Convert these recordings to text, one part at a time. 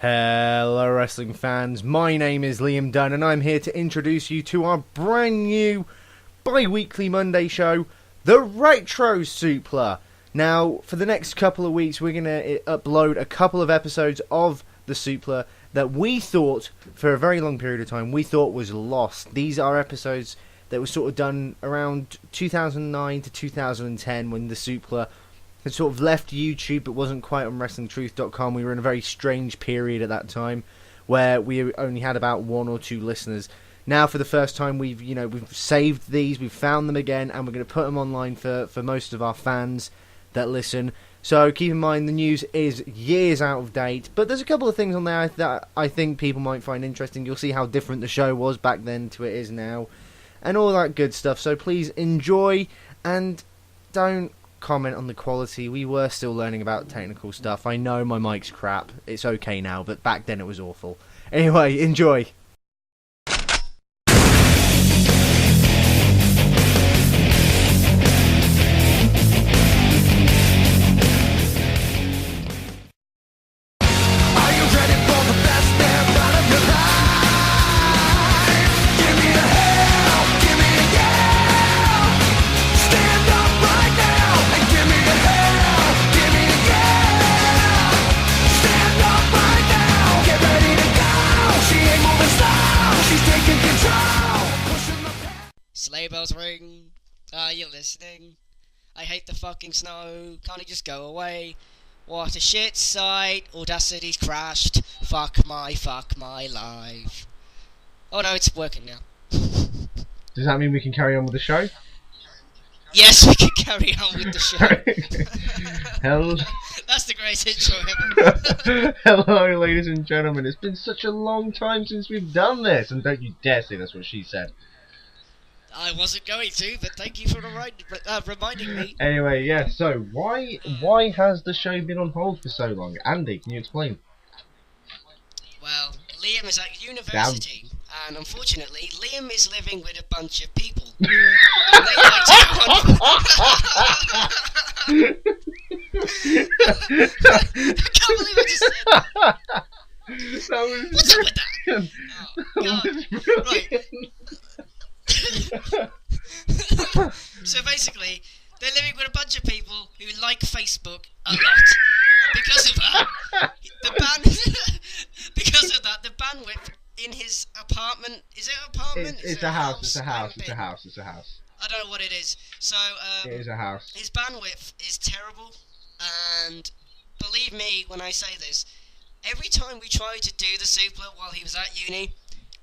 Hello wrestling fans, my name is Liam Dunn and I'm here to introduce you to our brand new bi-weekly Monday show, The Retro Suplah. Now, for the next couple of weeks we're going to upload a couple of episodes of The Suplah that we thought, for a very long period of time, we thought was lost. These are episodes that were sort of done around 2009 to 2010 when The Suplah had sort of left YouTube but wasn't quite on WrestlingTruth.com. We were in a very strange period at that time where we only had about 1 or 2 listeners. Now for the first time we've saved these, we've found them again, and we're going to put them online for most of our fans that listen. So keep in mind the news is years out of date, but there's a couple of things on there that I think people might find interesting. You'll see how different the show was back then to it is now, and all that good stuff. So please enjoy and don't comment on the quality. We were still learning about technical stuff. I know my mic's crap. It's okay now, but back then it was awful. Anyway, enjoy. Sleigh bells ring. Are you listening? I hate the fucking snow. Can't it just go away? What a shit sight. Audacity's crashed. Fuck my life. Oh no, it's working now. Does that mean we can carry on with the show? Yes, we can carry on with the show. Hello. That's the greatest intro ever. Hello, ladies and gentlemen. It's been such a long time since we've done this, and don't you dare say that's what she said. I wasn't going to, but thank you for reminding me. Anyway, yeah, so why has the show been on hold for so long? Andy, can you explain? Well, Liam is at university, and unfortunately, Liam is living with a bunch of people. And they like to go on... I can't believe I just said that. What's up with that? Oh, God. Right. So basically, they're living with a bunch of people who like Facebook a lot, and because of that, the bandwidth in his apartment, is it an apartment? It's a house. It's a house. I don't know what it is. So it is a house. His bandwidth is terrible, and believe me when I say this, every time we tried to do the Suplah while he was at uni,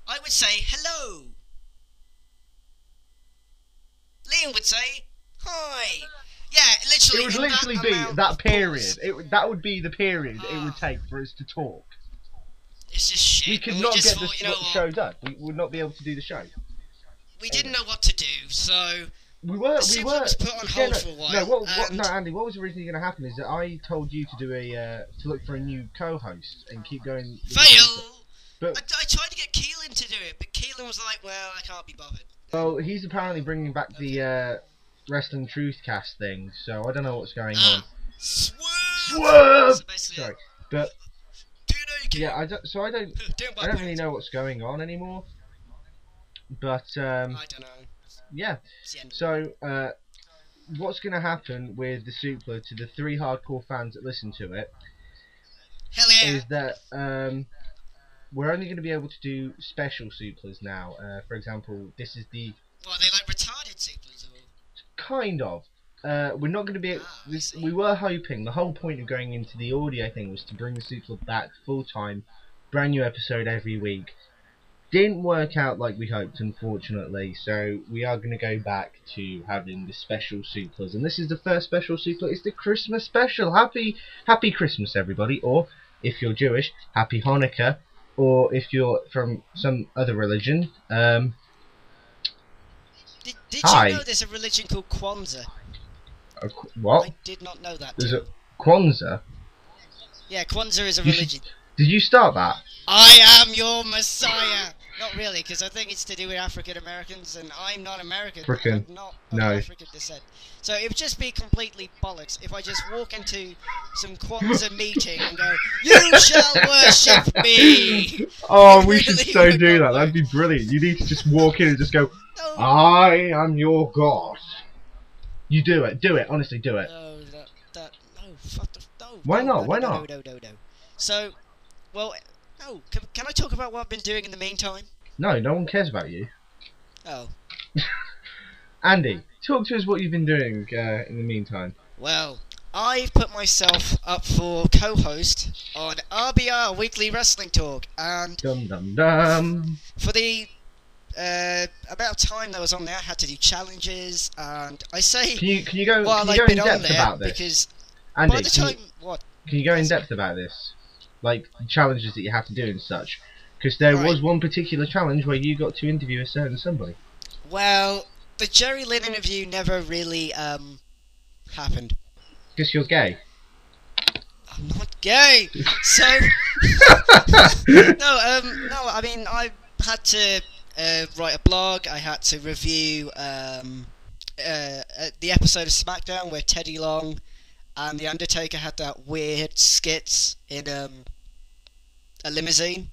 I would say hello. Liam would say, hi. Yeah, literally. It would literally be that period. That would be the period it would take for us to talk. It's just shit. We could not get the show done. We would not be able to do the show. We didn't know what to do, so... We were was put on hold for a while. No, Andy, what was originally going to happen is that I told you to do to look for a new co-host and keep going... Fail! But I tried to get Keelan to do it, but Keelan was like, well, I can't be bothered. Well, he's apparently bringing back the Wrestling Truth cast thing, so I don't know what's going on. Swerve! So sorry, but yeah, I don't really know what's going on anymore. But I don't know. Yeah. So what's going to happen with the Suplah to the 3 hardcore fans that listen to it? Hell yeah! Is that we're only going to be able to do special Suplahs now. For example, this is the... What, are they like retarded Suplahs? Or... Kind of. We're not going to be... we were hoping, the whole point of going into the audio thing was to bring the Suplah back full-time, brand new episode every week. Didn't work out like we hoped, unfortunately, so we are going to go back to having the special Suplahs. And this is the first special Suplah. It's the Christmas special. Happy Christmas, everybody. Or, if you're Jewish, Happy Hanukkah. Or if you're from some other religion, Did hi. You know there's a religion called Kwanzaa? What? I did not know that. There's a Kwanzaa? Yeah, Kwanzaa is a religion. Did you start that? I am your Messiah! Not really, because I think it's to do with African Americans, and I'm not American. African. I'm not of No. African descent. So it would just be completely bollocks if I just walk into some Kwanzaa meeting and go, "You shall worship me." Oh, we should Leave so it do that that. That'd way. be brilliant. You need to just walk in and just go, No, I am your god. You do it. Do it. Honestly, do it. no, no, fuck the, no. Why no, not? no, Why no, not? No. So, well, no. Can I talk about what I've been doing in the meantime? No, no one cares about you. Oh. Andy, talk to us what you've been doing in the meantime. Well, I've put myself up for co-host on RBR Weekly Wrestling Talk, and Dum dum dum. for the amount of time that I was on there, I had to do challenges, and I say Can you go? while Can you I've go in been on depth there about this? because Andy, by the time what can you go in depth about this? Like the challenges that you have to do and such. Because there Right. was one particular challenge where you got to interview a certain somebody. well the Jerry Lynn interview never really happened. Because you're gay. I'm not gay, so no. I mean, I had to write a blog. I had to review the episode of SmackDown where Teddy Long and the Undertaker had that weird skits in a limousine,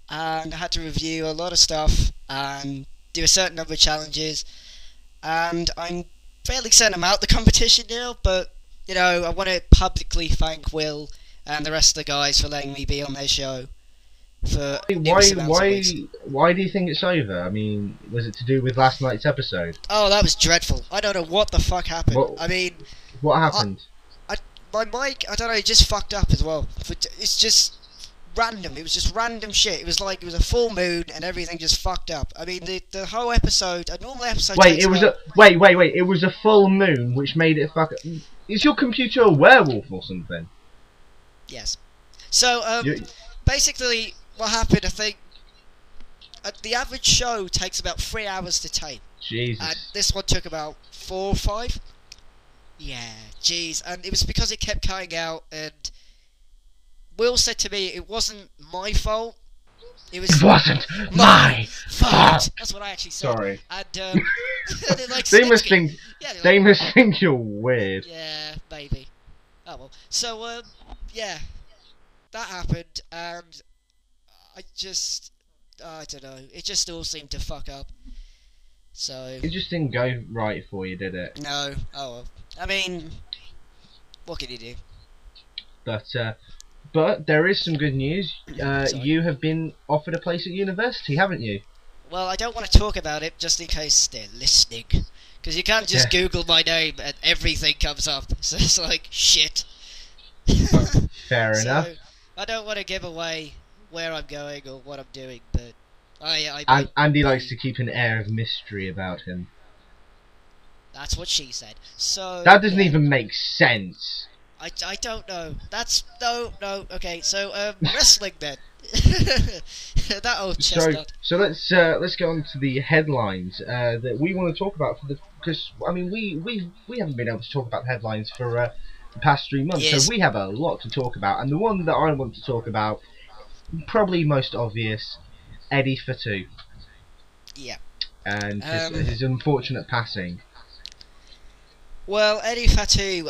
and I had to review a lot of stuff and do a certain number of challenges, and I'm fairly certain I'm out the competition now, but you know, I want to publicly thank Will and the rest of the guys for letting me be on their show for numerous amounts of weeks. Why do you think it's over? I mean, was it to do with last night's episode? Oh, that was dreadful. I don't know what the fuck happened. What- I mean, What happened? my mic, I don't know, it just fucked up as well. It's just random. It was just random shit. It was like it was a full moon and everything just fucked up. I mean, the whole episode, a normal episode. Wait, takes it was about- wait. It was a full moon, which made it fuck. Is your computer a werewolf or something? Yes. So You- basically, what happened? I think the average show takes about 3 hours to tape, Jesus. and this one took about 4 or 5. Yeah, jeez, and it was because it kept cutting out, and Will said to me it wasn't my fault. It was It wasn't my fault. That's what I actually said. Sorry. And they're like, They must "Stick it." think. Yeah, they're They like, must think you're weird. yeah, maybe. Oh well. So yeah, that happened, and I don't know. It just all seemed to fuck up. So It just didn't go right for you, did it? no. Oh well. I mean, what can you do? But there is some good news. Sorry. You have been offered a place at university, haven't you? Well, I don't want to talk about it just in case they're listening. Because you can't just Google my name and everything comes up. So it's like, shit. Fair enough. So, I don't want to give away where I'm going or what I'm doing, but Andy likes to keep an air of mystery about him. That's what she said. So That doesn't yeah, even make sense. I don't know. That's no. Okay, so wrestling then. That old chestnut. So let's go on to the headlines that we want to talk about because I mean we haven't been able to talk about headlines for the past 3 months, Yes. so we have a lot to talk about, and the one that I want to talk about, probably most obvious, Eddie Fatu. Yeah. And his unfortunate passing. Well, Eddie Fatu,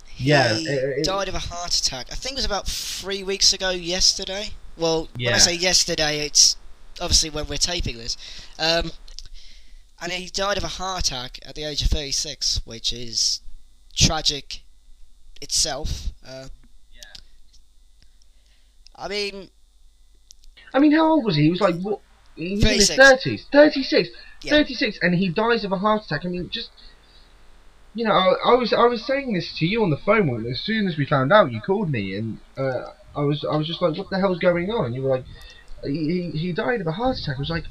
he Yeah, died of a heart attack. I think it was about 3 weeks ago yesterday. Well, when I Yeah. say yesterday, it's obviously when we're taping this. And he died of a heart attack at the age of 36, which is tragic itself. I mean, how old was he? He was like, what? He was in his 36. 30s. 36. Yeah. 36, and he dies of a heart attack. I mean, just... You know, I was saying this to you on the phone when, as soon as we found out. You called me, and I was just like, what the hell's going on? And you were like, he died of a heart attack. I was like,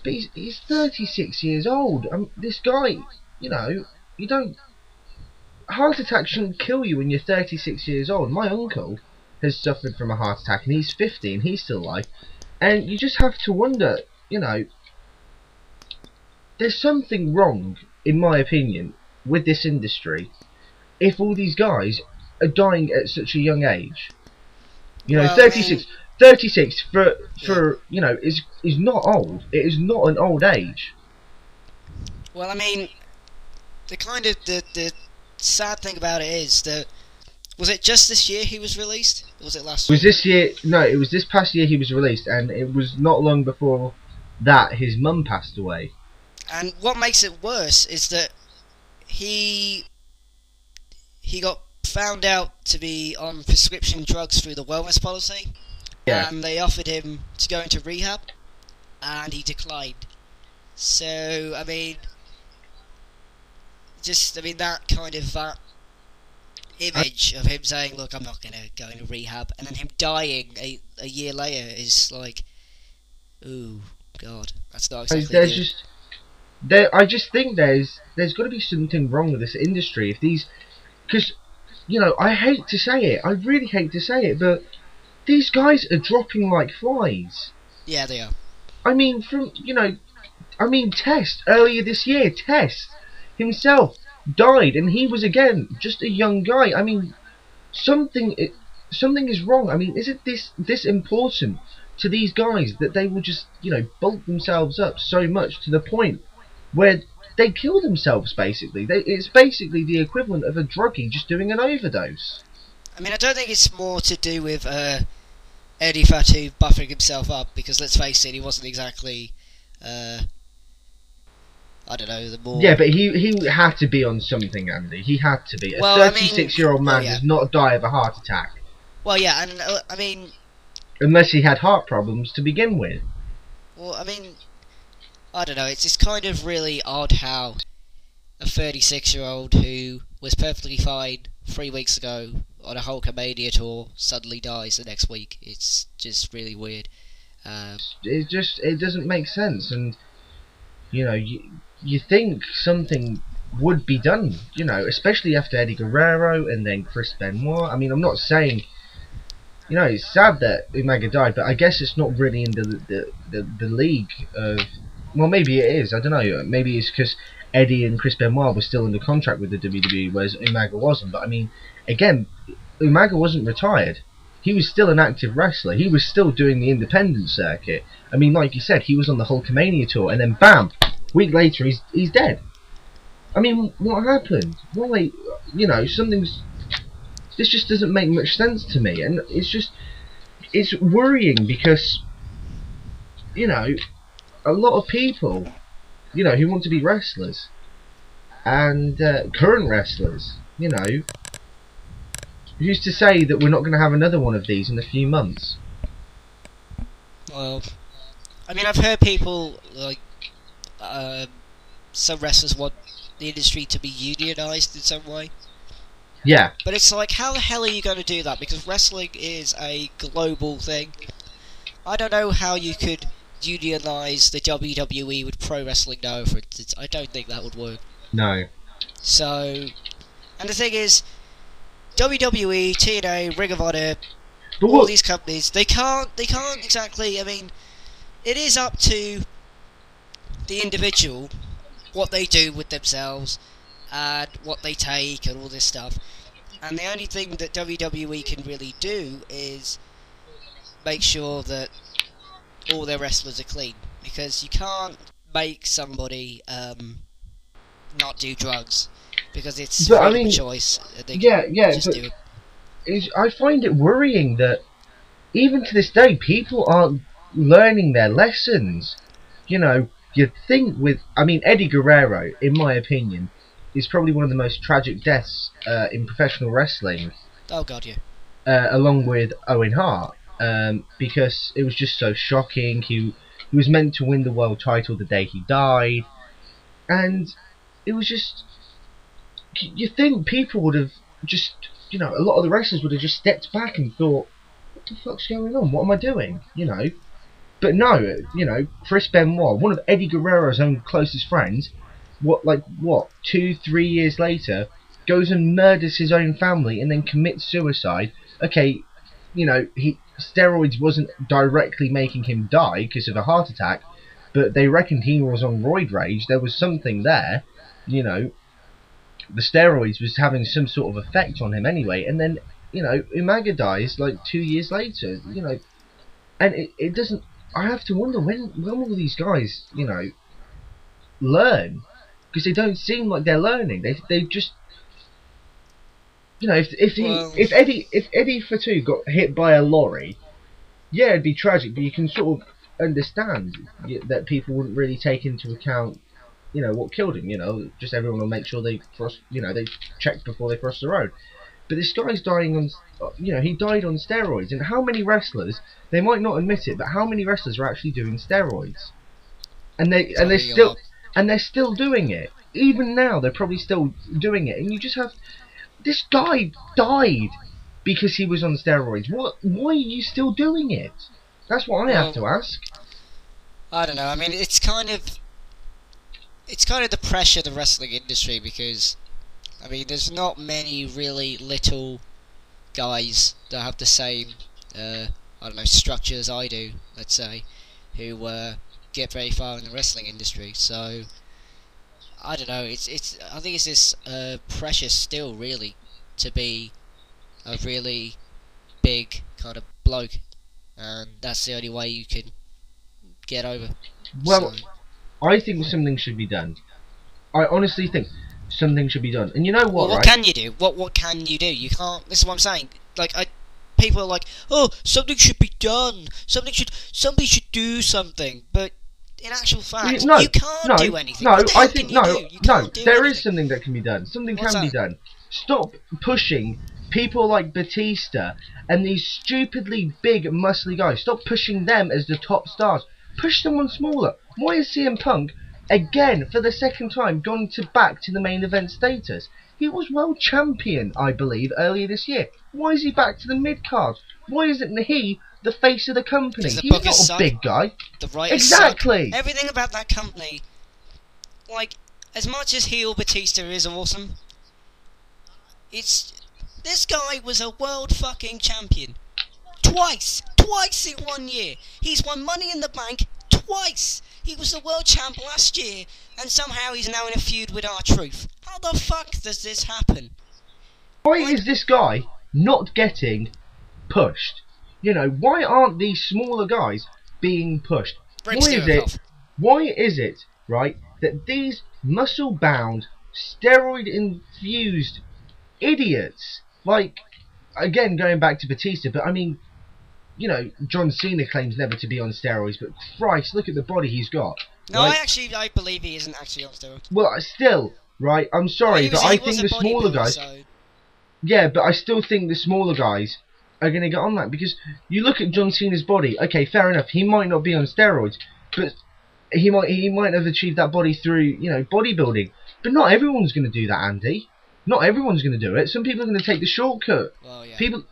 but he's 36 years old. This guy, you know, you don't... Heart attack shouldn't kill you when you're 36 years old. My uncle has suffered from a heart attack, and he's 50, and he's still alive. And you just have to wonder, you know, there's something wrong, in my opinion, with this industry if all these guys are dying at such a young age. You know, Well, 36. 36 for is not old. It is not an old age. Well, I mean, the sad thing about it is that, was it just this year he was released? Or was it last year? Was this year? No, it was this past year he was released, and it was not long before that his mum passed away. And what makes it worse is that he got found out to be on prescription drugs through the wellness policy, Yeah. and they offered him to go into rehab, and he declined. So, I mean, that kind of image of him saying, "Look, I'm not gonna go into rehab," and then him dying a year later is like, ooh, God, that's not exactly good. I just think there's got to be something wrong with this industry if these, because I hate to say it, I really hate to say it, but these guys are dropping like flies. Yeah, they are. I mean, Test earlier this year, Test himself died, and he was again just a young guy. I mean, something is wrong. I mean, is it this important to these guys that they will just bulk themselves up so much to the point where they kill themselves? Basically, it's basically the equivalent of a druggie just doing an overdose. I mean, I don't think it's more to do with Eddie Fatu buffering himself up, because let's face it, he wasn't exactly I don't know, the more... Yeah, but he had to be on something, Andy. He had to be. A 36-year-old man does not die of a heart attack. Well, yeah, and I mean... Unless he had heart problems to begin with. Well, I mean, I don't know, it's just kind of really odd how a 36-year-old who was perfectly fine 3 weeks ago on a Hulkamania tour suddenly dies the next week. It's just really weird. It doesn't make sense, and you think something would be done, especially after Eddie Guerrero and then Chris Benoit. I mean, I'm not saying, it's sad that Umaga died, but I guess it's not really in the league of... Well, maybe it is, I don't know. Maybe it's because Eddie and Chris Benoit were still under contract with the WWE, whereas Umaga wasn't. But I mean, again, Umaga wasn't retired. He was still an active wrestler. He was still doing the independent circuit. I mean, like you said, he was on the Hulkamania tour, and then bam, week later he's dead. I mean, what happened? Why? Something's... This just doesn't make much sense to me, and it's worrying because, a lot of people, who want to be wrestlers, and current wrestlers, who's to say that we're not going to have another one of these in a few months? Well, I mean, I've heard people, like, some wrestlers want the industry to be unionised in some way. Yeah. But it's like, how the hell are you going to do that? Because wrestling is a global thing. I don't know how you could unionise the WWE with pro wrestling now, for instance. I don't think that would work. No. So, and the thing is, WWE, TNA, Ring of Honor, all these companies, they can't exactly, I mean, it is up to the individual what they do with themselves and what they take and all this stuff. And the only thing that WWE can really do is make sure that all their wrestlers are clean, because you can't make somebody not do drugs, because it's freedom of choice. I find it worrying that even to this day people aren't learning their lessons. You'd think with... I mean, Eddie Guerrero, in my opinion, is probably one of the most tragic deaths in professional wrestling. Oh god, yeah. Along with Owen Hart, because it was just so shocking. He was meant to win the world title the day he died, and it was just... You think people would have just... a lot of the wrestlers would have just stepped back and thought, what the fuck's going on? What am I doing? But no, Chris Benoit, one of Eddie Guerrero's own closest friends, 2-3 years later, goes and murders his own family and then commits suicide. Okay, steroids wasn't directly making him die because of a heart attack, but they reckoned he was on roid rage. There was something there, the steroids was having some sort of effect on him anyway, and then, Umaga dies 2 years later. and it doesn't. I have to wonder when will these guys, learn, because they don't seem like they're learning. They just, if Eddie Fatu got hit by a lorry, yeah, it'd be tragic, but you can sort of understand that people wouldn't really take into account, what killed him. Just everyone will make sure they cross, they check before they cross the road. But this guy's dying on, he died on steroids. And how many wrestlers, they might not admit it, but how many wrestlers are actually doing steroids? And they're still doing it. Even now, they're probably still doing it. And you just have, this guy died because he was on steroids. Why are you still doing it? That's what I have to ask. I don't know. I mean, it's kind of the pressure of the wrestling industry, because I mean, there's not many really little guys that have the same, structure as I do, let's say, who get very far in the wrestling industry. So, I don't know, I think it's this pressure still, really, to be a really big kind of bloke, and that's the only way you can get over. Well, so, I think something should be done. I honestly think something should be done. And you know what, what can you do? What can you do? You can't. This is what I'm saying. People are like, oh, something should be done. Somebody should do something. But in actual fact, you can't do anything. There is something that can be done. Something can be done. Stop pushing people like Batista and these stupidly big, muscly guys. Stop pushing them as the top stars. Push someone smaller. Why is CM Punk, again, for the second time, gone back to the main event status? He was world champion, I believe, earlier this year. Why is he back to the mid-card? Why isn't he the face of the company? He's not a big guy. The writers exactly. Suck. Everything about that company, as much as heel Batista is awesome, this guy was a world fucking champion. Twice in 1 year. He's won Money in the Bank twice. He was the world champ last year, and somehow he's now in a feud with R-Truth. How the fuck does this happen? Why is this guy not getting pushed? Why aren't these smaller guys being pushed? Why is it, right, that these muscle-bound, steroid-infused idiots, again, going back to Batista, but I mean, John Cena claims never to be on steroids, but Christ, look at the body he's got. No, right? I believe he isn't actually on steroids. Well, still, right, I'm sorry, but I think the smaller guys... So... Yeah, but I still think the smaller guys are going to get on that, because you look at John Cena's body, okay, fair enough, he might not be on steroids, but he might have achieved that body through, bodybuilding. But not everyone's going to do that, Andy. Not everyone's going to do it. Some people are going to take the shortcut. Well, yeah. People,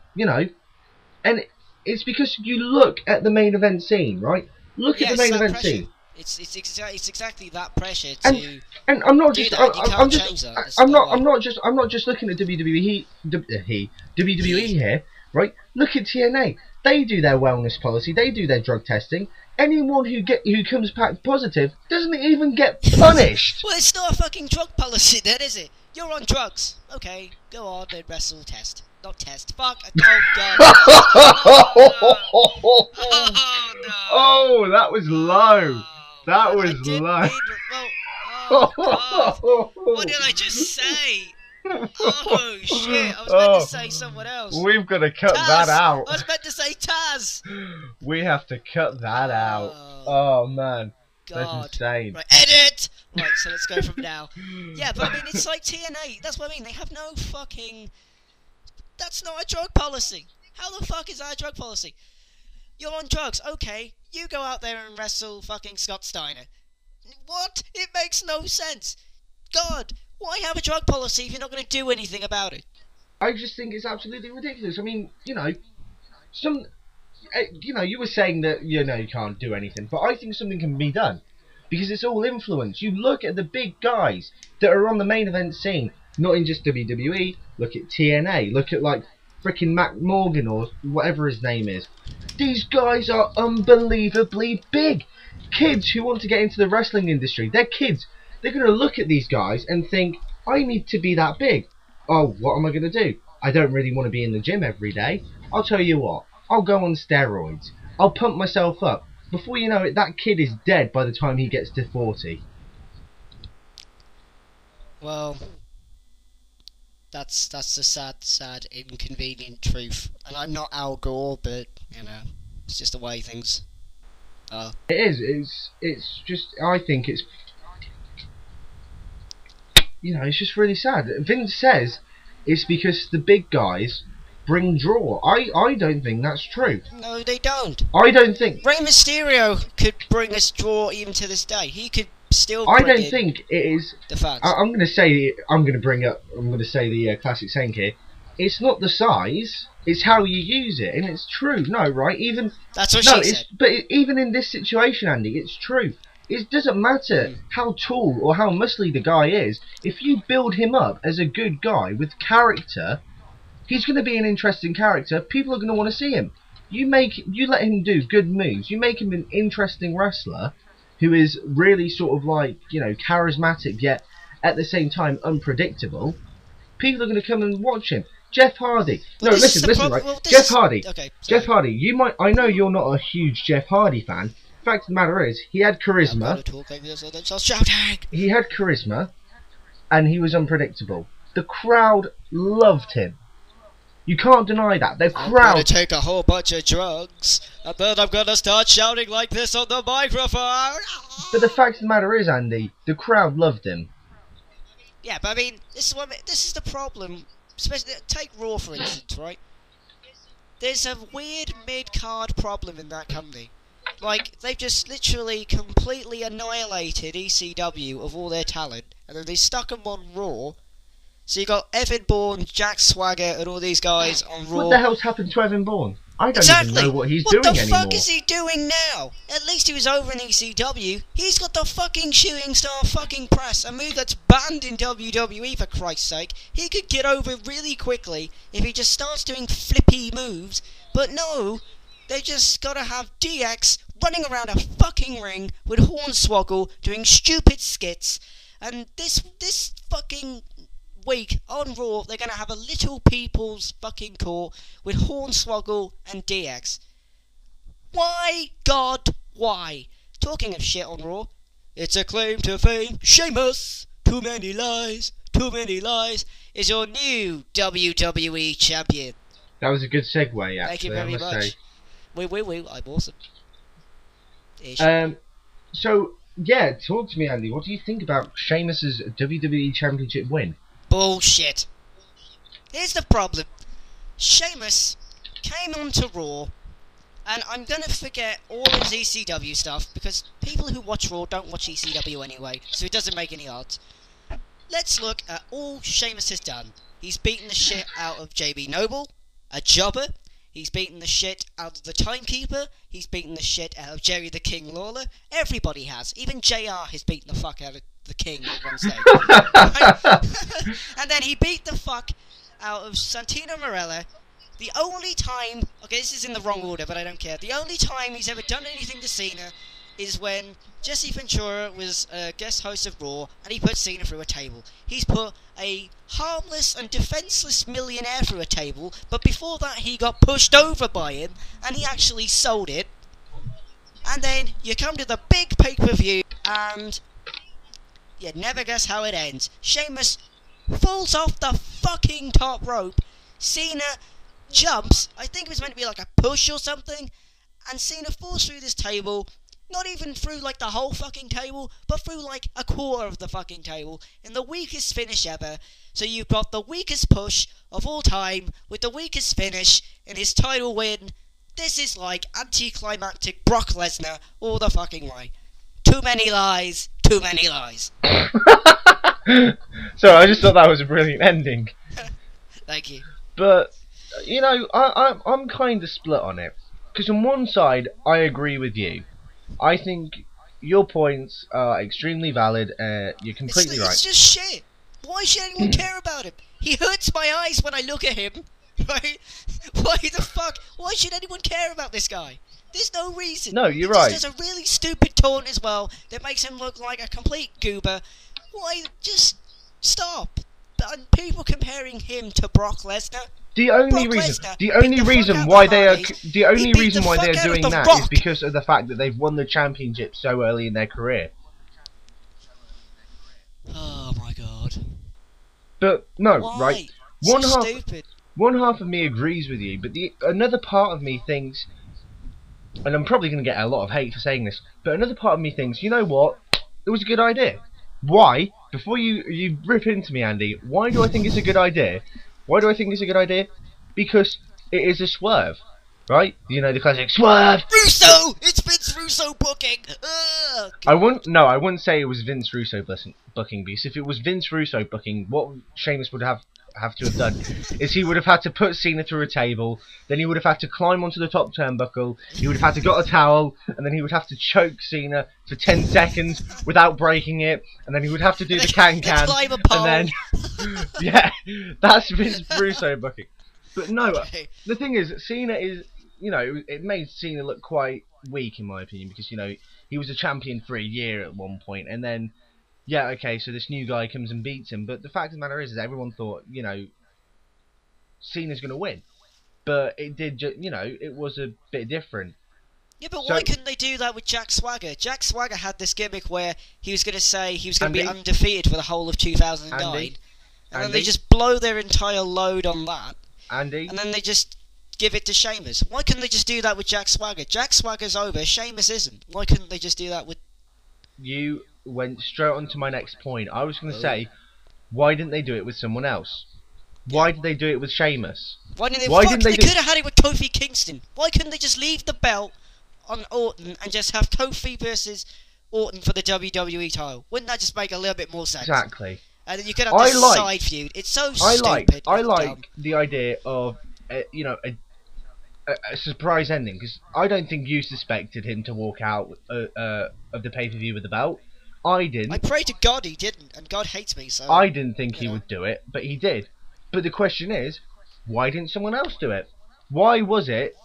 and it's because you look at the main event scene, right? Look at the main event scene. It's exactly that pressure and I'm not just I'm not just looking at WWE here, right? Look at TNA. They do their wellness policy. They do their drug testing. Anyone who comes back positive doesn't even get punished. Well, it's not a fucking drug policy, then, is it? You're on drugs. Okay, go on, then wrestle, test. Not test. Fuck. Oh, God. Oh, no. Oh, that was low. That was low. God. What did I just say? Oh, shit. I was meant to say someone else. We've got to cut that out. I was meant to say Taz. We have to cut that out. Oh, man. God. That's insane. Right, edit! Right, so let's go from now. Yeah, but I mean, it's like TNA. That's what I mean. They have no fucking... That's not a drug policy. How the fuck is that a drug policy? You're on drugs. Okay, you go out there and wrestle fucking Scott Steiner. What? It makes no sense. God, why have a drug policy if you're not going to do anything about it? I just think it's absolutely ridiculous. I mean, you were saying that, you can't do anything, but I think something can be done. Because it's all influence. You look at the big guys that are on the main event scene, not in just WWE, look at TNA, look at frickin' Mac Morgan or whatever his name is. These guys are unbelievably big. Kids who want to get into the wrestling industry, they're kids. They're going to look at these guys and think, I need to be that big. Oh, what am I going to do? I don't really want to be in the gym every day. I'll tell you what, I'll go on steroids. I'll pump myself up. Before you know it, that kid is dead by the time he gets to 40. Well, that's the sad, inconvenient truth. And I'm not Al Gore, but it's just the way things are. It is. It's just. I think it's. It's just really sad. Vince says it's because the big guys bring draw. I don't think that's true. No, they don't. I don't think. Rey Mysterio could bring us draw even to this day. He could still. I don't think it is. The fans. I'm going to say. I'm going to say the classic saying here. It's not the size. It's how you use it, and it's true. No, right? Even that's what she said. But even in this situation, Andy, it's true. It doesn't matter how tall or how muscly the guy is. If you build him up as a good guy with character, he's going to be an interesting character. People are going to want to see him. You let him do good moves. You make him an interesting wrestler who is really sort of like, charismatic yet at the same time unpredictable. People are going to come and watch him. Jeff Hardy. Well, no, listen, right? Well, Jeff Hardy. Okay, Jeff Hardy. I know you're not a huge Jeff Hardy fan. The fact of the matter is, he had charisma. He had charisma, and he was unpredictable. The crowd loved him. You can't deny that. The crowd. I'm gonna take a whole bunch of drugs, and then I'm gonna start shouting like this on the microphone. But the fact of the matter is, Andy, the crowd loved him. Yeah, but I mean, this is the problem. Especially, take Raw for instance, right? There's a weird mid-card problem in that company. Like, they've just literally completely annihilated ECW of all their talent, and then they stuck them on Raw. So you got Evan Bourne, Jack Swagger, and all these guys on Raw. What the hell's happened to Evan Bourne? I don't even know what he's doing anymore. What the fuck is he doing now? At least he was over in ECW. He's got the fucking shooting star fucking press, a move that's banned in WWE for Christ's sake. He could get over really quickly if he just starts doing flippy moves. But no, they just gotta have DX running around a fucking ring with Hornswoggle doing stupid skits. And this fucking week on Raw, they're going to have a little people's fucking court with Hornswoggle and DX. Why, God, why? Talking of shit on Raw, it's a claim to fame. Sheamus, too many lies, is your new WWE champion. That was a good segue, actually. Thank you very much. Wait, I'm awesome. Ish. So, yeah, talk to me, Andy. What do you think about Sheamus's WWE Championship win? Bullshit. Here's the problem. Sheamus came onto Raw, and I'm gonna forget all his ECW stuff, because people who watch Raw don't watch ECW anyway, so it doesn't make any odds. Let's look at all Sheamus has done. He's beaten the shit out of JB Noble, a jobber. He's beaten the shit out of the Timekeeper. He's beaten the shit out of Jerry the King Lawler. Everybody has. Even JR has beaten the fuck out of the King at one stage. And then he beat the fuck out of Santino Marella. The only time... Okay, this is in the wrong order, but I don't care. The only time he's ever done anything to Cena is when Jesse Ventura was a guest host of Raw, and he put Cena through a table. He's put a harmless and defenseless millionaire through a table, but before that he got pushed over by him, and he actually sold it. And then you come to the big pay-per-view, and you never guess how it ends. Sheamus falls off the fucking top rope. Cena jumps. I think it was meant to be like a push or something. And Cena falls through this table. Not even through like the whole fucking table, but through like a quarter of the fucking table. In the weakest finish ever. So you've got the weakest push of all time with the weakest finish in his title win. This is like anticlimactic Brock Lesnar all the fucking way. Too many lies. Too many lies. So I just thought that was a brilliant ending. Thank you. But, you know, I'm kind of split on it. Because on one side, I agree with you. I think your points are extremely valid. You're completely right. It's just shit. Why should anyone care about him? He hurts my eyes when I look at him. Right? Why the fuck? Why should anyone care about this guy? There's no reason. No, you're right. He just does a really stupid taunt as well that makes him look like a complete goober. Why? Just stop. And people comparing him to Brock Lesnar. The only reason why they are doing that is because of the fact that they've won the championship so early in their career. Oh my god. But no, Why? right? Stupid. One half of me agrees with you, but another part of me thinks, and I'm probably going to get a lot of hate for saying this, but another part of me thinks, you know what? It was a good idea. Why? Before you rip into me, Andy, why do I think it's a good idea? Why do I think it's a good idea? Because it is a swerve, right? You know the classic swerve. Russo, it's Vince Russo booking. I wouldn't say it was Vince Russo booking, because if it was Vince Russo booking, what Sheamus would have to have done is he would have had to put Cena through a table, then he would have had to climb onto the top turnbuckle, he would have had to got a towel, and then he would have to choke Cena for 10 seconds without breaking it, and then he would have to do the can-can, and then yeah, that's Vince Russo booking. But no, Okay. The thing is, Cena is, you know, it made Cena look quite weak in my opinion, because, you know, he was a champion for a year at one point, and then yeah, okay, so this new guy comes and beats him, but the fact of the matter is everyone thought, you know, Cena's going to win. But it did, you know, it was a bit different. Yeah, but why couldn't they do that with Jack Swagger? Jack Swagger had this gimmick where he was going to say he was going to be undefeated for the whole of 2009, and then they just blow their entire load on that, and then they just give it to Sheamus. Why couldn't they just do that with Jack Swagger? Jack Swagger's over, Sheamus isn't. Why couldn't they just do that with... You went straight on to my next point. I was going to say, why didn't they do it with someone else? Why did they do it with Sheamus? Why didn't they could have had it with Kofi Kingston. Why couldn't they just leave the belt on Orton and just have Kofi versus Orton for the WWE title? Wouldn't that just make a little bit more sense? Exactly. And then you could have this side feud. It's so stupid. I like the idea of, you know, a surprise ending, because I don't think you suspected him to walk out of the pay-per-view with the belt. I didn't. I pray to God he didn't, and God hates me, so... I didn't think he would do it, but he did. But the question is, why didn't someone else do it? Why was it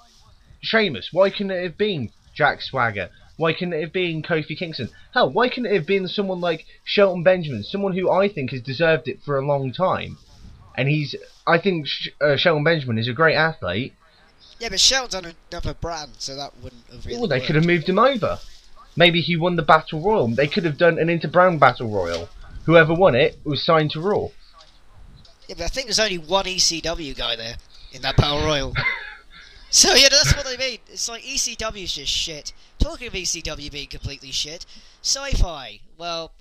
Sheamus? Why couldn't it have been Jack Swagger? Why couldn't it have been Kofi Kingston? Hell, why couldn't it have been someone like Shelton Benjamin? Someone who I think has deserved it for a long time. And I think Shelton Benjamin is a great athlete. Yeah, but Shelton's on another brand, so that wouldn't have really Well, they could have moved him over. Maybe he won the Battle Royal. They could have done an Inter-Brand Battle Royal. Whoever won it was signed to Raw. Yeah, but I think there's only one ECW guy there in that Battle Royal. So yeah, that's what I mean. It's like ECW's just shit. Talking of ECW being completely shit, Sci-Fi. Well,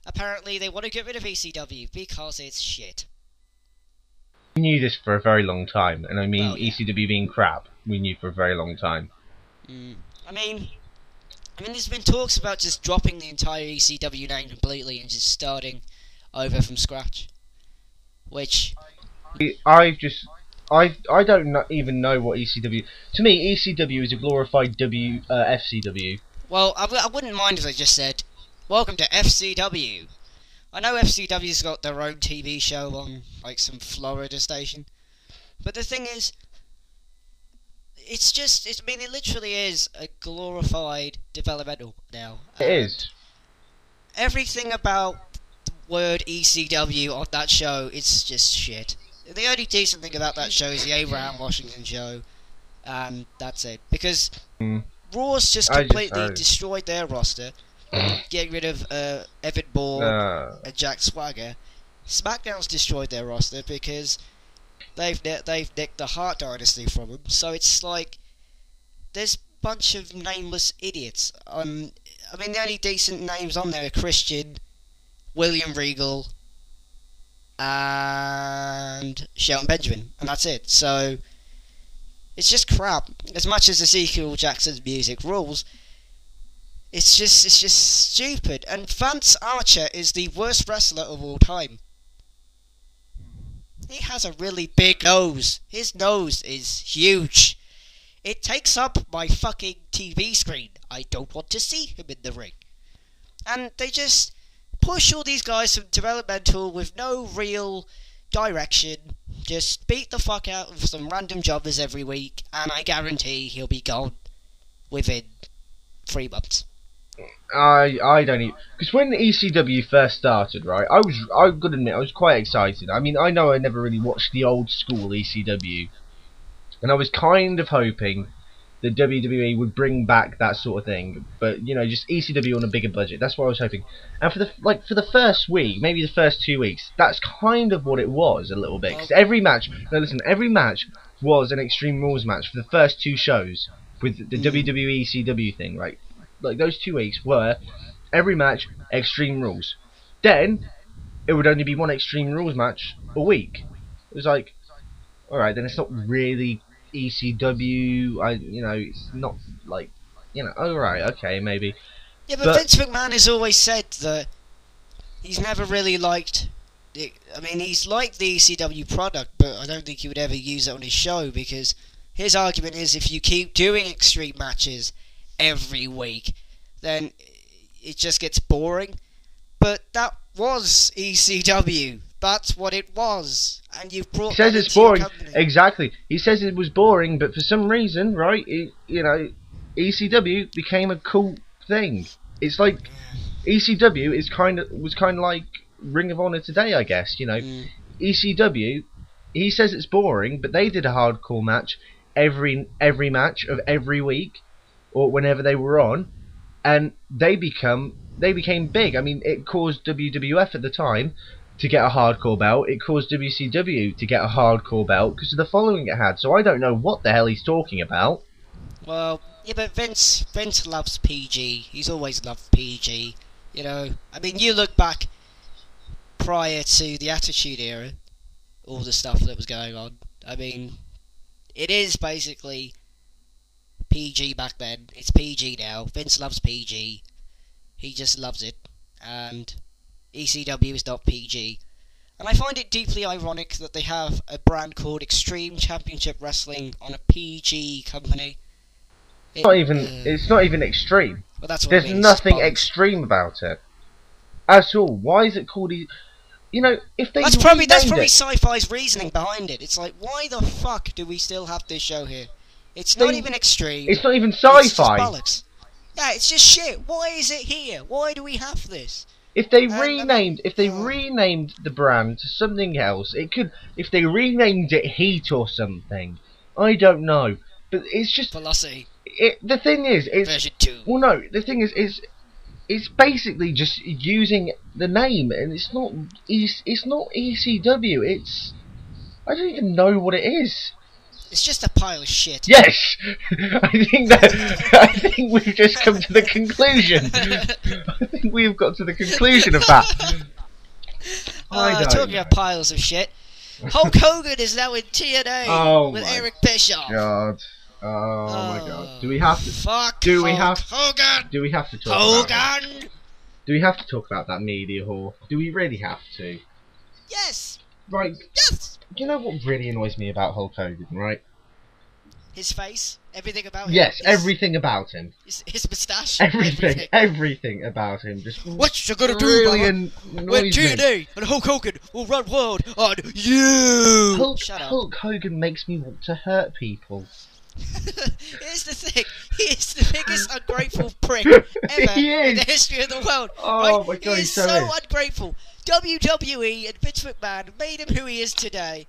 apparently they want to get rid of ECW because it's shit. We knew this for a very long time, and I mean ECW being crap. We knew for a very long time. I mean, there's been talks about just dropping the entire ECW name completely and just starting over from scratch. Which I don't even know what ECW. To me, ECW is a glorified FCW. Well, I wouldn't mind if they just said, "Welcome to FCW." I know FCW's got their own TV show on like some Florida station, but the thing is, it literally is a glorified developmental now. It is. Everything about the word ECW on that show, it's just shit. The only decent thing about that show is the Abraham Washington show, and that's it. Because Raw's just completely destroyed their roster, getting rid of Evan Bourne and Jack Swagger. SmackDown's destroyed their roster because they've nicked the Hart Dynasty from them. So it's like there's a bunch of nameless idiots. I mean, the only decent names on there are Christian, William Regal, and Shelton Benjamin, and that's it. So it's just crap. As much as Ezekiel Jackson's music rules, it's just stupid. And Vance Archer is the worst wrestler of all time. He has a really big nose. His nose is huge. It takes up my fucking TV screen. I don't want to see him in the ring. And they just push all these guys from developmental with no real direction. Just beat the fuck out of some random jobbers every week, and I guarantee he'll be gone within 3 months. I don't even, because when the ECW first started, right, I've got to admit I was quite excited. I mean, I know I never really watched the old school ECW, and I was kind of hoping the WWE would bring back that sort of thing, but you know, just ECW on a bigger budget. That's what I was hoping. And for the first week, maybe the first 2 weeks, that's kind of what it was a little bit. Because every match, no, listen, every match was an Extreme Rules match for the first 2 shows with the WWE ECW thing, right? Like those 2 weeks were every match Extreme Rules. Then it would only be one Extreme Rules match a week. It was like, all right, then it's not really ECW. It's not like, oh right, okay, maybe. Yeah, but Vince McMahon has always said that he's never really liked it. I mean, he's liked the ECW product, but I don't think he would ever use it on his show, because his argument is if you keep doing extreme matches every week, then it just gets boring. But that was ECW. That's what it was, and you've brought. He says it's boring. Exactly. He says it was boring, but for some reason, right? ECW became a cool thing. It's like ECW was kind of like Ring of Honor today, I guess. ECW. He says it's boring, but they did a hardcore match every match of every week, or whenever they were on, and they became big. I mean, it caused WWF at the time to get a hardcore belt. It caused WCW to get a hardcore belt because of the following it had. So I don't know what the hell he's talking about. Well, yeah, but Vince loves PG. He's always loved PG. I mean, you look back prior to the Attitude Era, all the stuff that was going on. I mean, it is basically PG back then. It's PG now. Vince loves PG. He just loves it. And ECW is not PG. And I find it deeply ironic that they have a brand called Extreme Championship Wrestling on a PG company. It's not even extreme. Well, that's what There's it means. Nothing extreme about it at all. Why is it called? If they that's probably Sci-Fi's reasoning behind it. It's like, why the fuck do we still have this show here? It's not even extreme. It's not even Sci-Fi. It's just bollocks. Yeah, it's just shit. Why is it here? Why do we have this? If they renamed the brand to something else, it could. If they renamed it Heat or something, I don't know. But it's just Velocity. The thing is, it's version 2. Well, no. The thing is, it's basically just using the name, and it's not ECW. I don't even know what it is. It's just a pile of shit. Yes, I think we've just come to the conclusion. I think we've got to the conclusion of that. Talking about piles of shit, Hulk Hogan is now in TNA with Eric Bischoff. God. Oh my God. Do we have to? Fuck. Hogan. Do we have to talk about it? Do we have to talk about that media whore? Do we really have to? Yes. Right. Yes. You know what really annoys me about Hulk Hogan, right? His face, everything about him. Yes, everything about him. His moustache. Everything about him. Just what you gonna really do, when TNA and Hulk Hogan will run wild on you? Hulk Hogan makes me want to hurt people. Here's the thing. He is the biggest ungrateful prick ever in the history of the world. Oh my God, he's so ungrateful. WWE and Vince McMahon made him who he is today.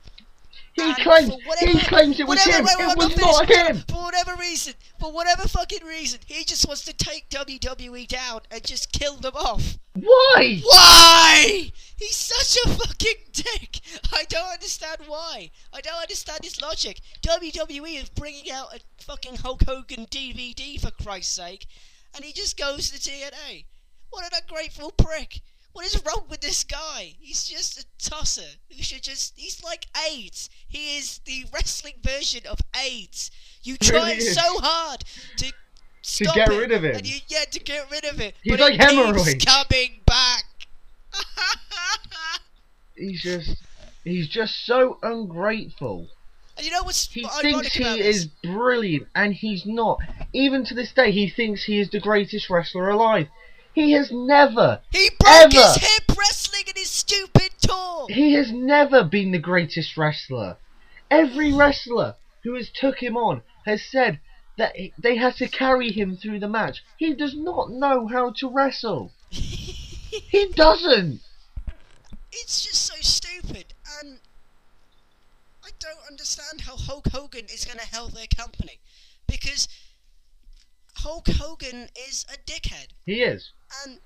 He claims it was him. It was not him. For whatever fucking reason, he just wants to take WWE down and just kill them off. Why? Why? He's such a fucking dick. I don't understand why. I don't understand his logic. WWE is bringing out a fucking Hulk Hogan DVD, for Christ's sake, and he just goes to TNA. What an ungrateful prick. What is wrong with this guy? He's just a tosser. He's like AIDS. He is the wrestling version of AIDS. You tried so hard to stop get rid of him. And to get rid of it. He's but like it hemorrhoids. keeps coming back. He's just so ungrateful. And you know what's he ironic thinks about he is brilliant, and he's not. Even to this day, he thinks he is the greatest wrestler alive. He has never, He broke his hip wrestling in his stupid tour. He has never been the greatest wrestler. Every wrestler who has took him on has said that they had to carry him through the match. He does not know how to wrestle. He doesn't. It's just so stupid, and I don't understand how Hulk Hogan is going to help their company, because Hulk Hogan is a dickhead. He is. And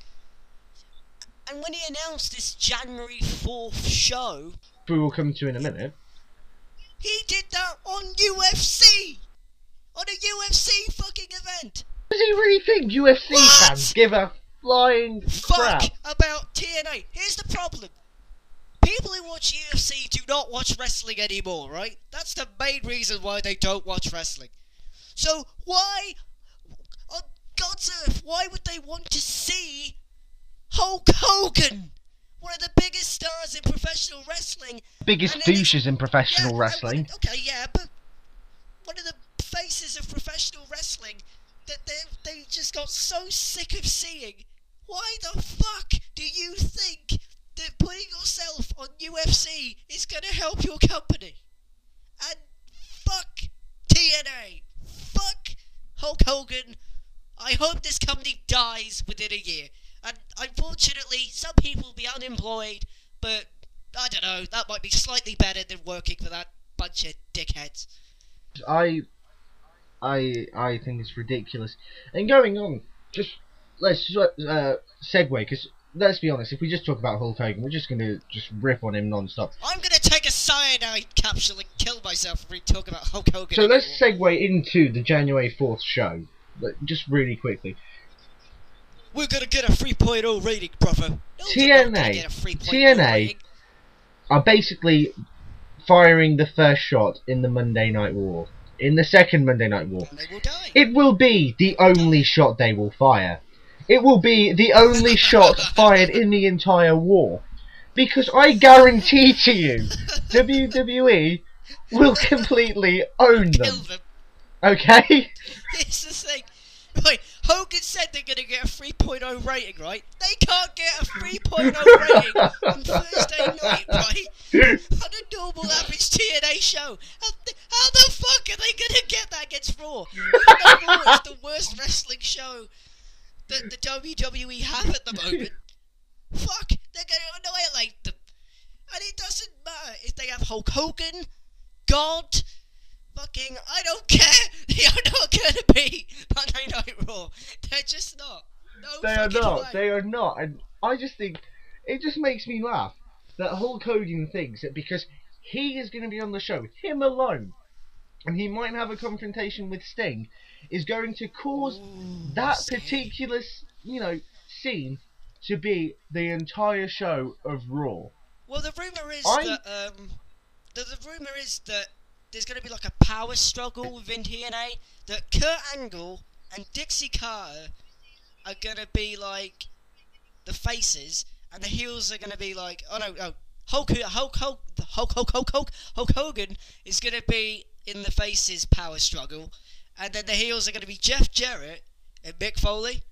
when he announced this January 4th show, We will come to in a minute. he did that on UFC! On a UFC fucking event! Does he really think UFC fans give a flying crap? Fuck about TNA. Here's the problem. People who watch UFC do not watch wrestling anymore, right? That's the main reason why they don't watch wrestling. So why, on God's earth, why would they want to see Hulk Hogan? One of the biggest stars in professional wrestling. Biggest douches in professional wrestling. Okay, yeah, but one of the faces of professional wrestling that they just got so sick of seeing. Why the fuck do you think that putting yourself on UFC is going to help your company? And fuck TNA. Fuck Hulk Hogan. I hope this company dies within a year. And unfortunately, some people will be unemployed, but I don't know, that might be slightly better than working for that bunch of dickheads. I think it's ridiculous. And going on, just let's segue, because let's be honest, if we just talk about Hulk Hogan, we're just going to just rip on him non-stop. I'm going to take a cyanide capsule and kill myself if we talk about Hulk Hogan So anymore. let's segue into the January 4th show, just really quickly. We're going to get a 3.0 rating, brother. TNA are basically firing the first shot in the Monday Night War. In the second Monday Night War. And they will die. It will be the only shot they will fire. It will be the only shot fired in the entire war. Because I guarantee to you, WWE will completely own Kill them. them. Okay? Here's the thing. Right, Hogan said they're going to get a 3.0 rating, right? They can't get a 3.0 rating on Thursday night, right? On a normal average TNA show. How the fuck are they going to get that against Raw? Even though Raw is the worst wrestling show that the WWE have at the moment. Fuck, they're going to annihilate them. And it doesn't matter if they have Hulk Hogan, God, fucking, I don't care. They are not going to be Monday Night Raw. They're just not. No They are fucking not. way. They are not. And I just think, it just makes me laugh that Hulk Hogan thinks that because he is going to be on the show, him alone, and he might have a confrontation with Sting, is going to cause that Sting. particular, scene to be the entire show of Raw. Well, the rumour is that, the rumour is that there's going to be like a power struggle within TNA, that Kurt Angle and Dixie Carter are going to be like the faces, and the heels are going to be like, Hulk Hogan is going to be in the faces power struggle, and then the heels are going to be Jeff Jarrett and Mick Foley.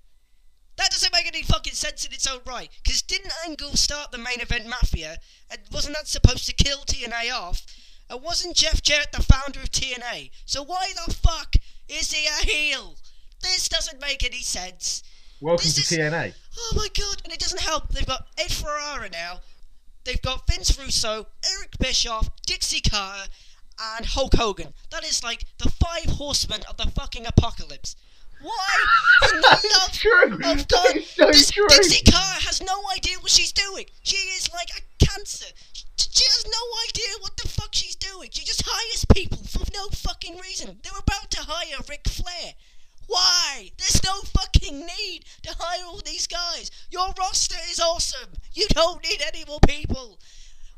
That doesn't make any fucking sense in its own right, because didn't Angle start the main event Mafia, and wasn't that supposed to kill TNA off? And wasn't Jeff Jarrett the founder of TNA? So why the fuck is he a heel? This doesn't make any sense. Welcome to TNA. Oh my god, and it doesn't help. They've got Ed Ferrara now. They've got Vince Russo, Eric Bischoff, Dixie Carter, and Hulk Hogan. That is like the 5 horsemen of the fucking apocalypse. Why? In the love True. of That God, is so this true. Dixie Carter has no idea what she's doing. She is like a cancer. She has no idea what the fuck she's doing. She just hires people for no fucking reason. They're about to hire Ric Flair. Why? There's no fucking need to hire all these guys. Your roster is awesome. You don't need any more people.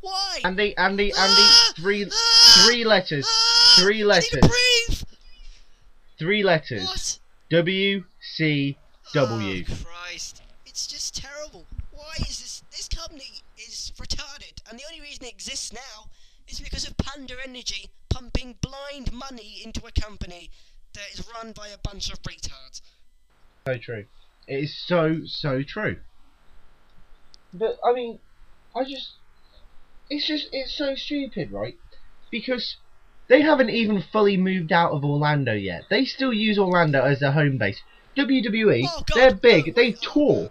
Why? Andy, three letters. Three I letters. need to breathe. 3 letters. What? WCW. Oh, Christ. It's just terrible. Why is this company is retarded, and the only reason it exists now is because of Panda Energy pumping blind money into a company that is run by a bunch of retards. So true. It is so true. But I mean, it's so stupid, right? Because They haven't even fully moved out of Orlando yet. They still use Orlando as their home base. WWE, Oh, God, they're big. no, They wait, tour.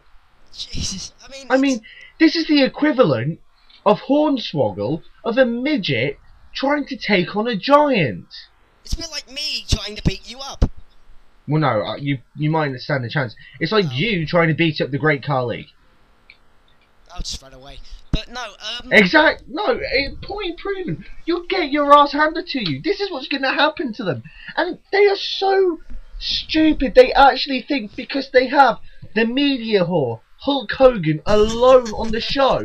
Jesus, I mean, this is the equivalent of Hornswoggle of a midget trying to take on a giant. it's a bit like me trying to beat you up. Well, no, you might stand a chance. It's like you trying to beat up the Great Khali. I'll just run away. But no, No, point proven. You'll get your ass handed to you. This is what's going to happen to them. And they are so stupid. They actually think because they have the media whore, Hulk Hogan, alone on the show,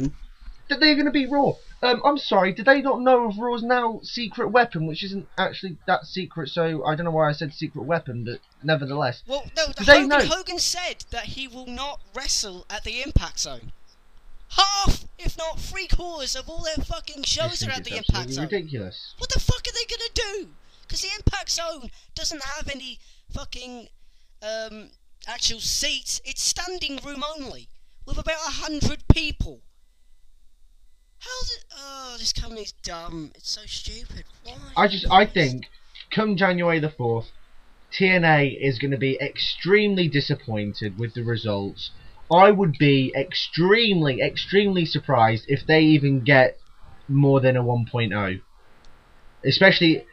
that they're going to beat Raw. I'm sorry, did they not know of Raw's now secret weapon, which isn't actually that secret, so I don't know why I said secret weapon, but nevertheless. well, no, Hogan said that he will not wrestle at the Impact Zone. Half, if not 3/4 of all their fucking shows are at the Impact Zone. Ridiculous. What the fuck are they gonna do? Because the Impact Zone doesn't have any fucking actual seats. It's standing room only with about 100 people. How's it? Oh, this company's dumb. It's so stupid. Why? I think, come January the 4th, TNA is going to be extremely disappointed with the results. I would be extremely, extremely surprised if they even get more than a 1.0. Especially...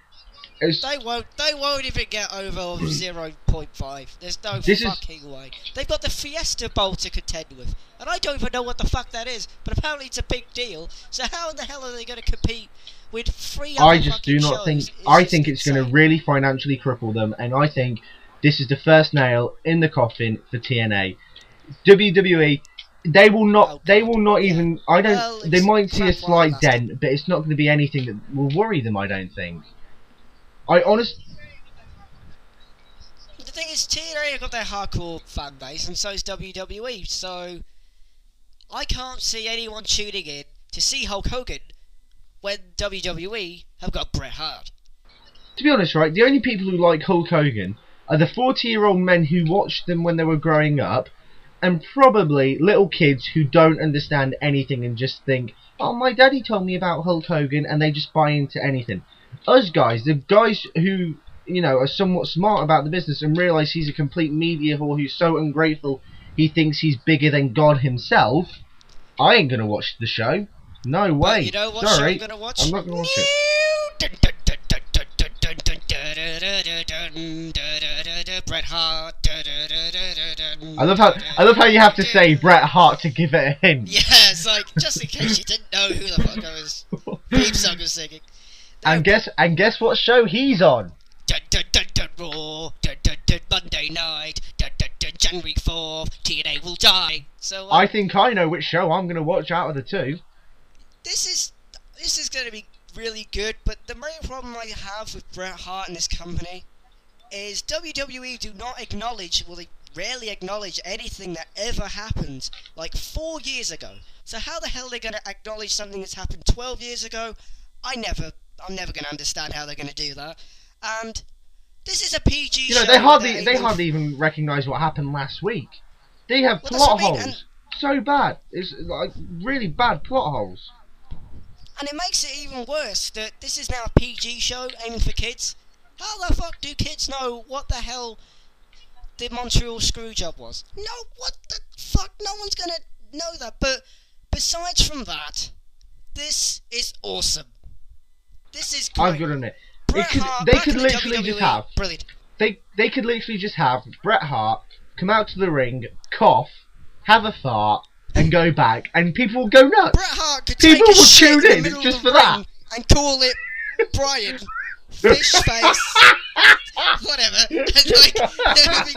They won't even get over 0.5. There's no fucking way. They've got the Fiesta Bowl to contend with. And I don't even know what the fuck that is. But apparently it's a big deal. So how in the hell are they going to compete with 3 other I just do not think... I think it's going to really financially cripple them. And I think this is the first nail in the coffin for TNA. WWE... They will not. They will not even. I don't. Well, they might see a slight dent, but it's not going to be anything that will worry them. I don't think. The thing is, TNA have got their hardcore fan base, and so is WWE. So I can't see anyone tuning in to see Hulk Hogan when WWE have got Bret Hart. To be honest, right, the only people who like Hulk Hogan are the 40-year-old men who watched them when they were growing up. And probably little kids who don't understand anything and just think, oh, my daddy told me about Hulk Hogan, and they just buy into anything. Us guys, the guys who, you know, are somewhat smart about the business and realise he's a complete media whore who's so ungrateful he thinks he's bigger than God himself, I ain't going to watch the show. No way. But you know what Sorry, show I'm going to watch? I'm not going to watch it. Bret Hart. I love how you have to say Bret Hart to give it a hint. Yeah, it's like just in case you didn't know who the fuck I was theme song was singing. And guess what show he's on? Raw. Monday night. January 4th. TNA will die. So I think I know which show I'm gonna watch out of the two. This is gonna be really good, but the main problem I have with Bret Hart and this company is WWE do not acknowledge, well, they rarely acknowledge anything that ever happened like 4 years ago. So how the hell are they going to acknowledge something that's happened 12 years ago? I'm never going to understand how they're going to do that. And this is a PG show. They hardly even recognise what happened last week. They have plot holes so bad. It's like really bad plot holes. And it makes it even worse that this is now a PG show aiming for kids. How the fuck do kids know what the hell the Montreal Screwjob was? No, what the fuck? No one's gonna know that. But besides from that, this is awesome. This is great. I'm good on it. They could literally just have... Brilliant. They could literally just have Bret Hart come out to the ring, cough, have a fart, and go back, and people will go nuts. Bret Hart could people take a will shit tune in the in middle just of for the that. ring and call it Brian Fish Face. Whatever. That would be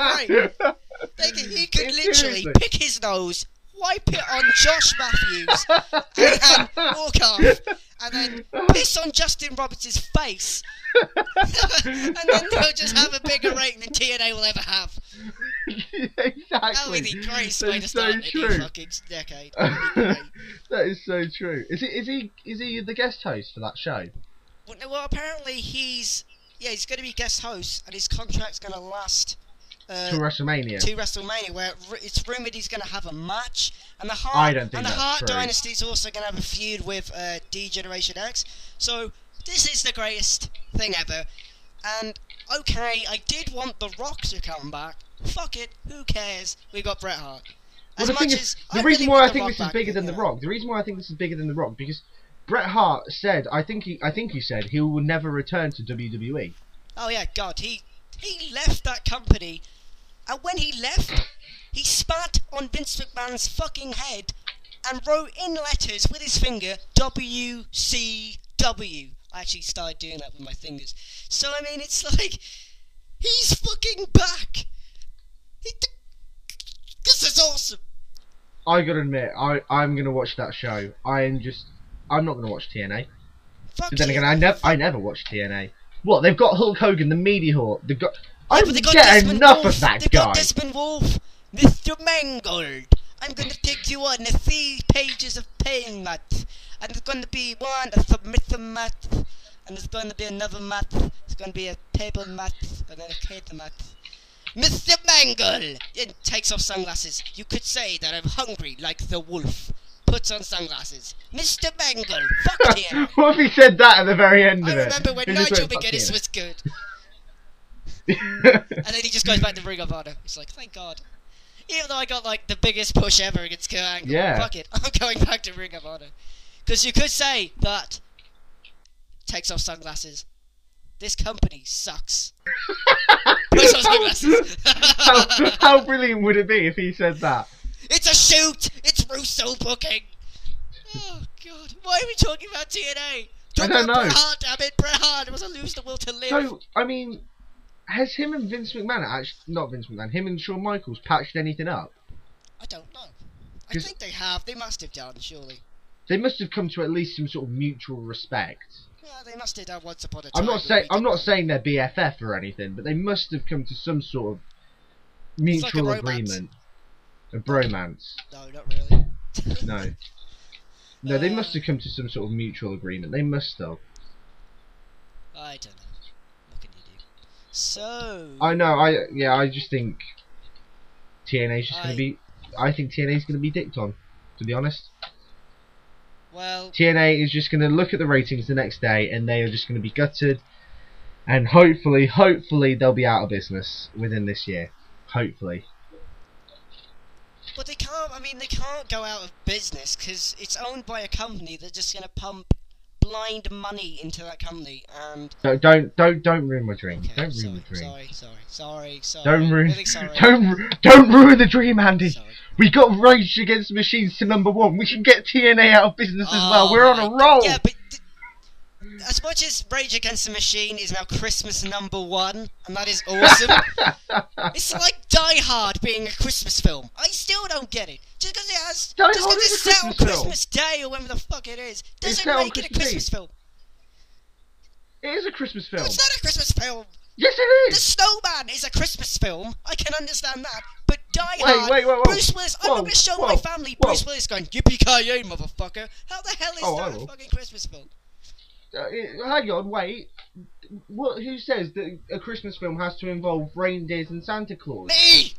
great. He could literally pick his nose, wipe it on Josh Matthews, and walk off, and then piss on Justin Roberts' face, and then they'll just have a bigger rating than TNA will ever have. Exactly. That would be the greatest way to start a new fucking decade. That is so true. Is he the guest host for that show? Well, apparently he's going to be guest host, and his contract's going to last to WrestleMania. Where it's rumored he's going to have a match, and the Hart Dynasty is also going to have a feud with D-Generation X. So This is the greatest thing ever. And, okay, I did want The Rock to come back. Fuck it, who cares? We got Bret Hart. Well, the reason why I think this is bigger than The Rock, because Bret Hart said, I think he said he will never return to WWE. Oh yeah, God, he left that company, and when he left, he spat on Vince McMahon's fucking head and wrote in letters with his finger, WCW. I actually started doing that with my fingers. So, I mean, it's like, he's fucking back. This is awesome. I gotta admit, I'm gonna watch that show. I'm not gonna watch TNA. But then again, I never watched TNA. What, they've got Hulk Hogan, the Media Hawk. I don't get enough of that guy. They've got Desmond Wolf, Mr. Mangold. I'm gonna take you on the 3 pages of pain mat. And there's gonna be one, a submissive mat. And there's gonna be another mat. There's gonna be a table mat. And then a cater mat. Mr. Mangle! It takes off sunglasses. You could say that I'm hungry like the wolf. Puts on sunglasses. Mr. Mangle! Fuck him! What if he said that at the very end of it? I remember when Nigel McGuinness was good. And then he just goes back to Ring of Honor. It's like, thank God. Even though I got like the biggest push ever against Kurt Angle. Yeah. Fuck it. I'm going back to Ring of Honor. Because you could say that takes off sunglasses. This company sucks. Puts on sunglasses. How brilliant would it be if he said that? It's a shoot! It's Russo booking! Oh, God. Why are we talking about TNA? I don't know. Bret Hart, damn it. Bret Hart was a lose the will to live. So, I mean, has him and Vince McMahon him and Shawn Michaels patched anything up? I don't know. I think they have. They must have done, surely. They must have come to at least some sort of mutual respect. Yeah, they must have done once upon a time. I'm not saying they're BFF or anything, but they must have come to some sort of mutual agreement. A bromance. No, not really. No. No, they must have come to some sort of mutual agreement. They must have. I don't know. What can you do? So... I know, I just think TNA's just going to be... I think TNA's going to be dicked on, to be honest. Well... TNA is just going to look at the ratings the next day, and they are just going to be gutted. And hopefully they'll be out of business within this year. Hopefully. But they can't go out of business because it's owned by a company that's just going to pump blind money into that company and... No, don't ruin my dream. Okay, don't ruin the dream. Sorry. Don't ruin, really sorry. Don't ruin the dream, Andy. Sorry. We got Rage Against the Machines to #1. We should get TNA out of business as well. We're on a roll. Yeah, but as much as Rage Against the Machine is now Christmas #1, and that is awesome, it's like Die Hard being a Christmas film. I still don't get it. Just because it has... Die just Hard because is it's a set on Christmas film. Christmas Day or whatever the fuck it is, doesn't set on make it a Christmas Christmas Eve. film. It is a Christmas film. No, it's not a Christmas film. Yes, it The is. Snowman is a Christmas film. I can understand that. But Die Hard, wait. Bruce Willis, I'm not going to show my family Bruce Willis going, yippee-ki-yay, motherfucker. How the hell is that a fucking Christmas film? Hang on, wait. Who says that a Christmas film has to involve reindeers and Santa Claus? Me!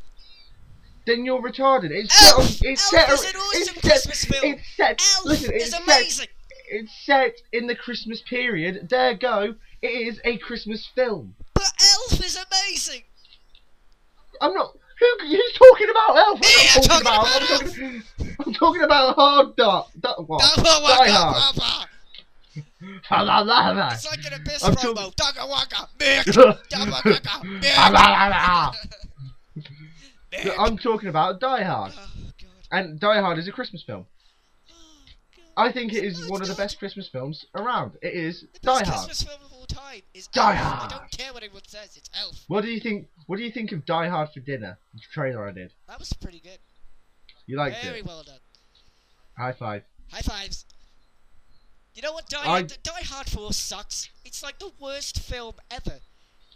Then you're retarded. Elf is an awesome Christmas film. Elf is amazing. It's set in the Christmas period. There go. It is a Christmas film. But Elf is amazing. I'm not... Who's talking about Elf? I'm talking about Hard Die Hard. It's like an Abyss promo. Dugga wugga, Mick. I'm talking about Die Hard. Oh, God. And Die Hard is a Christmas film. Oh, God. I think it is one of the best Christmas films around. It is The Die best Hard. Christmas film of all time is Die Elf. Hard. I don't care what anyone says, it's Elf. What do you think of Die Hard for Dinner? The trailer I did. That was pretty good. You liked Very it? well done. High five. High fives. You know what Die Hard 4 sucks? It's like the worst film ever.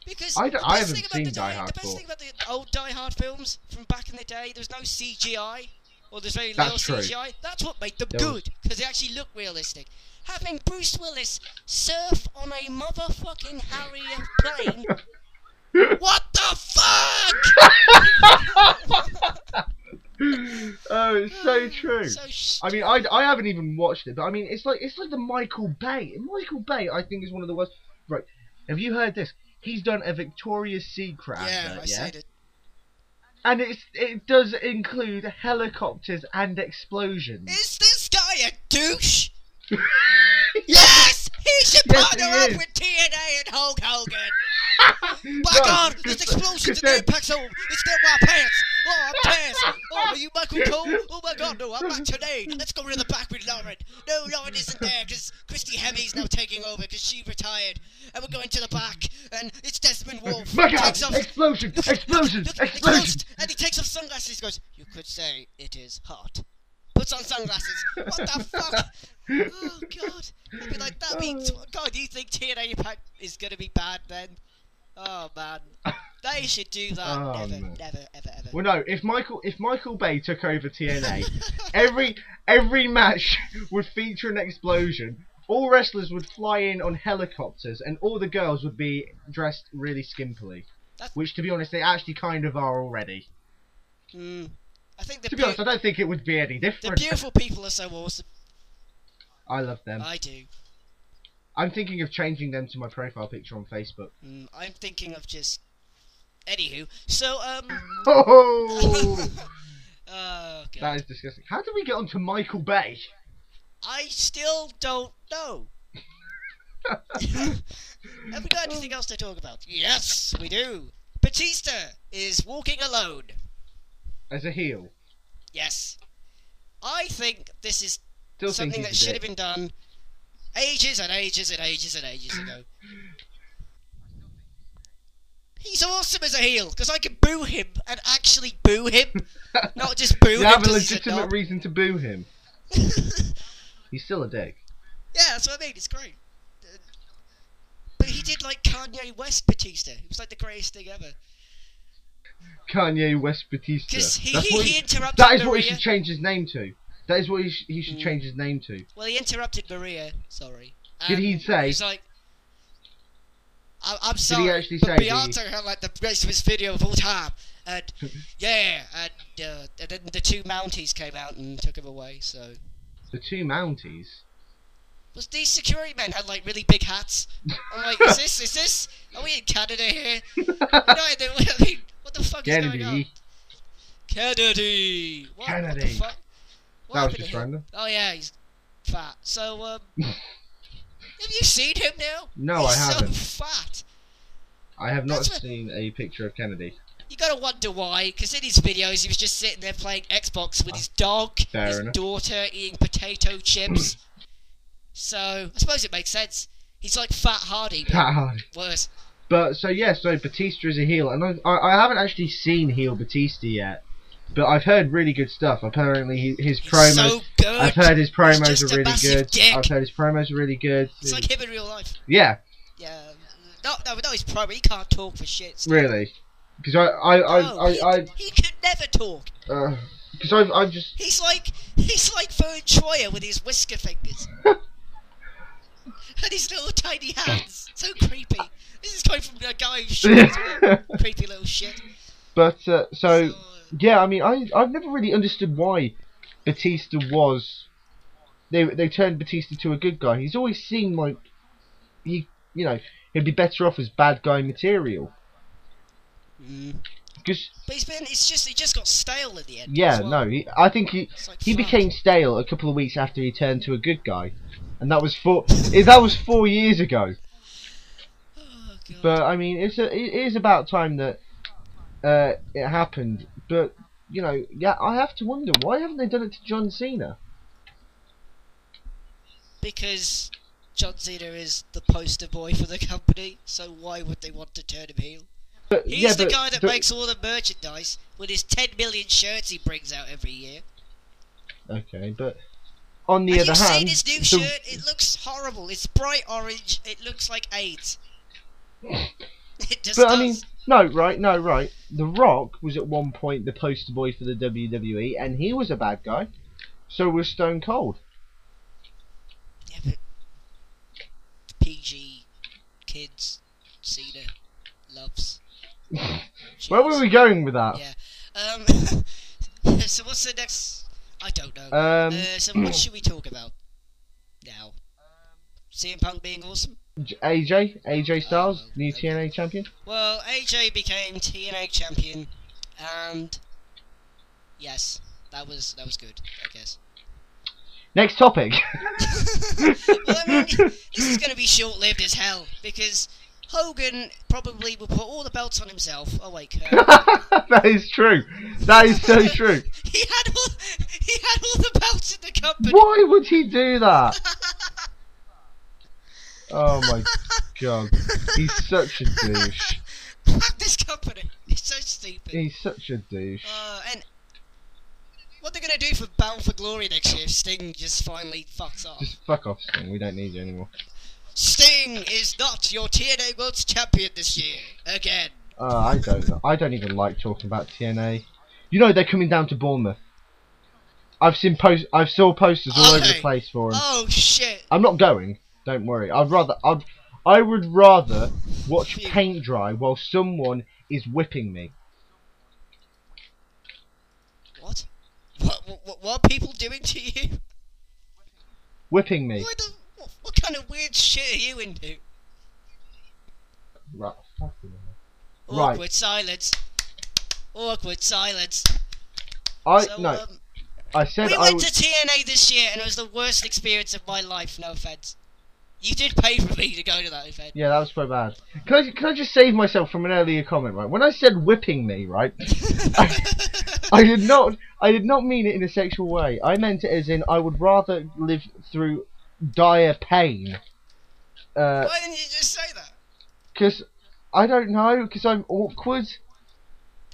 Because I haven't seen Die Hard 4. The best thing about the old Die Hard films from back in the day, there's no CGI, or there's very little CGI. That's what made them good, because they actually look realistic. Having Bruce Willis surf on a motherfucking Harrier plane. What the fuck? Oh No, it's so true. So I mean, I haven't even watched it, but I mean, it's like the Michael Bay. Michael Bay, I think, is one of the worst. Right? Have you heard this? He's done a Victoria's Secret advert, I said it. And it does include helicopters and explosions. Is this guy a douche? Yes! He should partner up with TNA and Hulk Hogan! By God, there's explosions and the impact's home! It's still my pants! Oh, I'm pants! Oh, are you Michael Cole? Oh my God, no, I'm back today! Let's go to the back with Lauren! No, Lauren isn't there, because Christy Hemi's now taking over, because she retired. And we're going to the back, and it's Desmond Wolfe. My God! Explosions! And he takes off sunglasses, he goes, you could say it is hot. Puts on sunglasses. What the fuck? Oh God! I'd be like, that means, God, do you think TNA Impact is gonna be bad then? Oh man, they should do that. Never, ever. Well, no. If Michael Bay took over TNA, every match would feature an explosion. All wrestlers would fly in on helicopters, and all the girls would be dressed really skimpily. Which, to be honest, they actually kind of are already. I think to be honest, I don't think it would be any different. The beautiful people are so awesome. I love them. I do. I'm thinking of changing them to my profile picture on Facebook. I'm thinking of just... Anywho, so, Oh! Oh, God. That is disgusting. How did we get onto Michael Bay? I still don't know. Have we got anything else to talk about? Yes, we do. Batista is walking alone. As a heel. Yes. I think this is Still something that should have been done ages and ages and ages and ages ago. He's awesome as a heel, because I can boo him and actually boo him. Not just boo him. You have a legitimate reason to boo him. He's still a dick. Yeah, that's what I mean, it's great. But he did like Kanye West Batista. It was like the greatest thing ever. Kanye West Batista. Because he interrupted That is Maria. what he should change his name to. That is what he should change his name to. Well, he interrupted Maria, sorry. Did he say? He's like, I'm sorry, Did he actually but say Beyonce had like the greatest video of all time. And yeah, and then the two Mounties came out and took him away, so... The two Mounties? Was these security men had like really big hats? I'm like, is this? Are we in Canada here? I mean, what the fuck is going on? Kennedy! What the fuck? That was just random. Oh yeah, he's fat. So, have you seen him now? No, I haven't. He's so fat. I have not seen a picture of Kennedy. You gotta wonder why, because in his videos he was just sitting there playing Xbox with his dog, his daughter, eating potato chips. So, I suppose it makes sense. He's like Fat Hardy, but worse. But, so Batista is a heel, and I haven't actually seen heel Batista yet. But I've heard really good stuff. Apparently, his promos. So good. I've heard his promos are really good. Dick. I've heard his promos are really good. It's like him in real life. Yeah. Yeah. No, his promo. He can't talk for shit. Still. Really? Because he could never talk. Because I've just. He's like Vern Troyer with his whisker fingers. And his little tiny hands. So creepy. This is coming from a guy who's shit as well. Creepy little shit. But, yeah, I mean, I've never really understood why Batista was... They turned Batista to a good guy. He's always seemed like... he'd be better off as bad guy material. But it just got stale at the end. Yeah, well. no, I think he became stale a couple of weeks after he turned to a good guy. And that was 4 years ago. Oh, God. But, I mean, it is about time that it happened. But, I have to wonder, why haven't they done it to John Cena? Because John Cena is the poster boy for the company, so why would they want to turn him heel? He's the guy that makes all the merchandise with his 10 million shirts he brings out every year. Okay, but on the other hand... Have you seen his new shirt? It looks horrible. It's bright orange. It looks like AIDS. It just does. I mean, no, right. The Rock was at one point the poster boy for the WWE, and he was a bad guy. So was Stone Cold. Yeah, but PG kids Cena loves. Where were we going with that? Yeah. So what's the next? I don't know. So Um, what should we talk about now? CM Punk being awesome? AJ Styles, well, new okay. TNA champion. Well, AJ became TNA champion, and yes, that was good, I guess. Next topic. Well, I mean, this is going to be short-lived as hell, because Hogan probably will put all the belts on himself. Oh wait, That is true. That is so true. he had all the belts in the company. Why would he do that? Oh my god. He's such a douche. Fuck this company. He's so stupid. He's such a douche. And what they're gonna do for Battle for Glory next year if Sting just finally fucks off? Just fuck off, Sting. We don't need you anymore. Sting is not your TNA World Champion this year again. I don't know. I don't even like talking about TNA. You know they're coming down to Bournemouth. I've saw posters all over the place for them. Oh shit! I'm not going. Don't worry. I would rather watch paint dry while someone is whipping me. What? What are people doing to you? Whipping me. What kind of weird shit are you into? Right. Awkward silence. Awkward silence. I said we I went would. to TNA this year and it was the worst experience of my life, no offense. You did pay for me to go to that event. Yeah, that was quite bad. Can I just save myself from an earlier comment, right? When I said whipping me, right, I did not mean it in a sexual way. I meant it as in I would rather live through dire pain. Why didn't you just say that? Because I don't know. Because I'm awkward.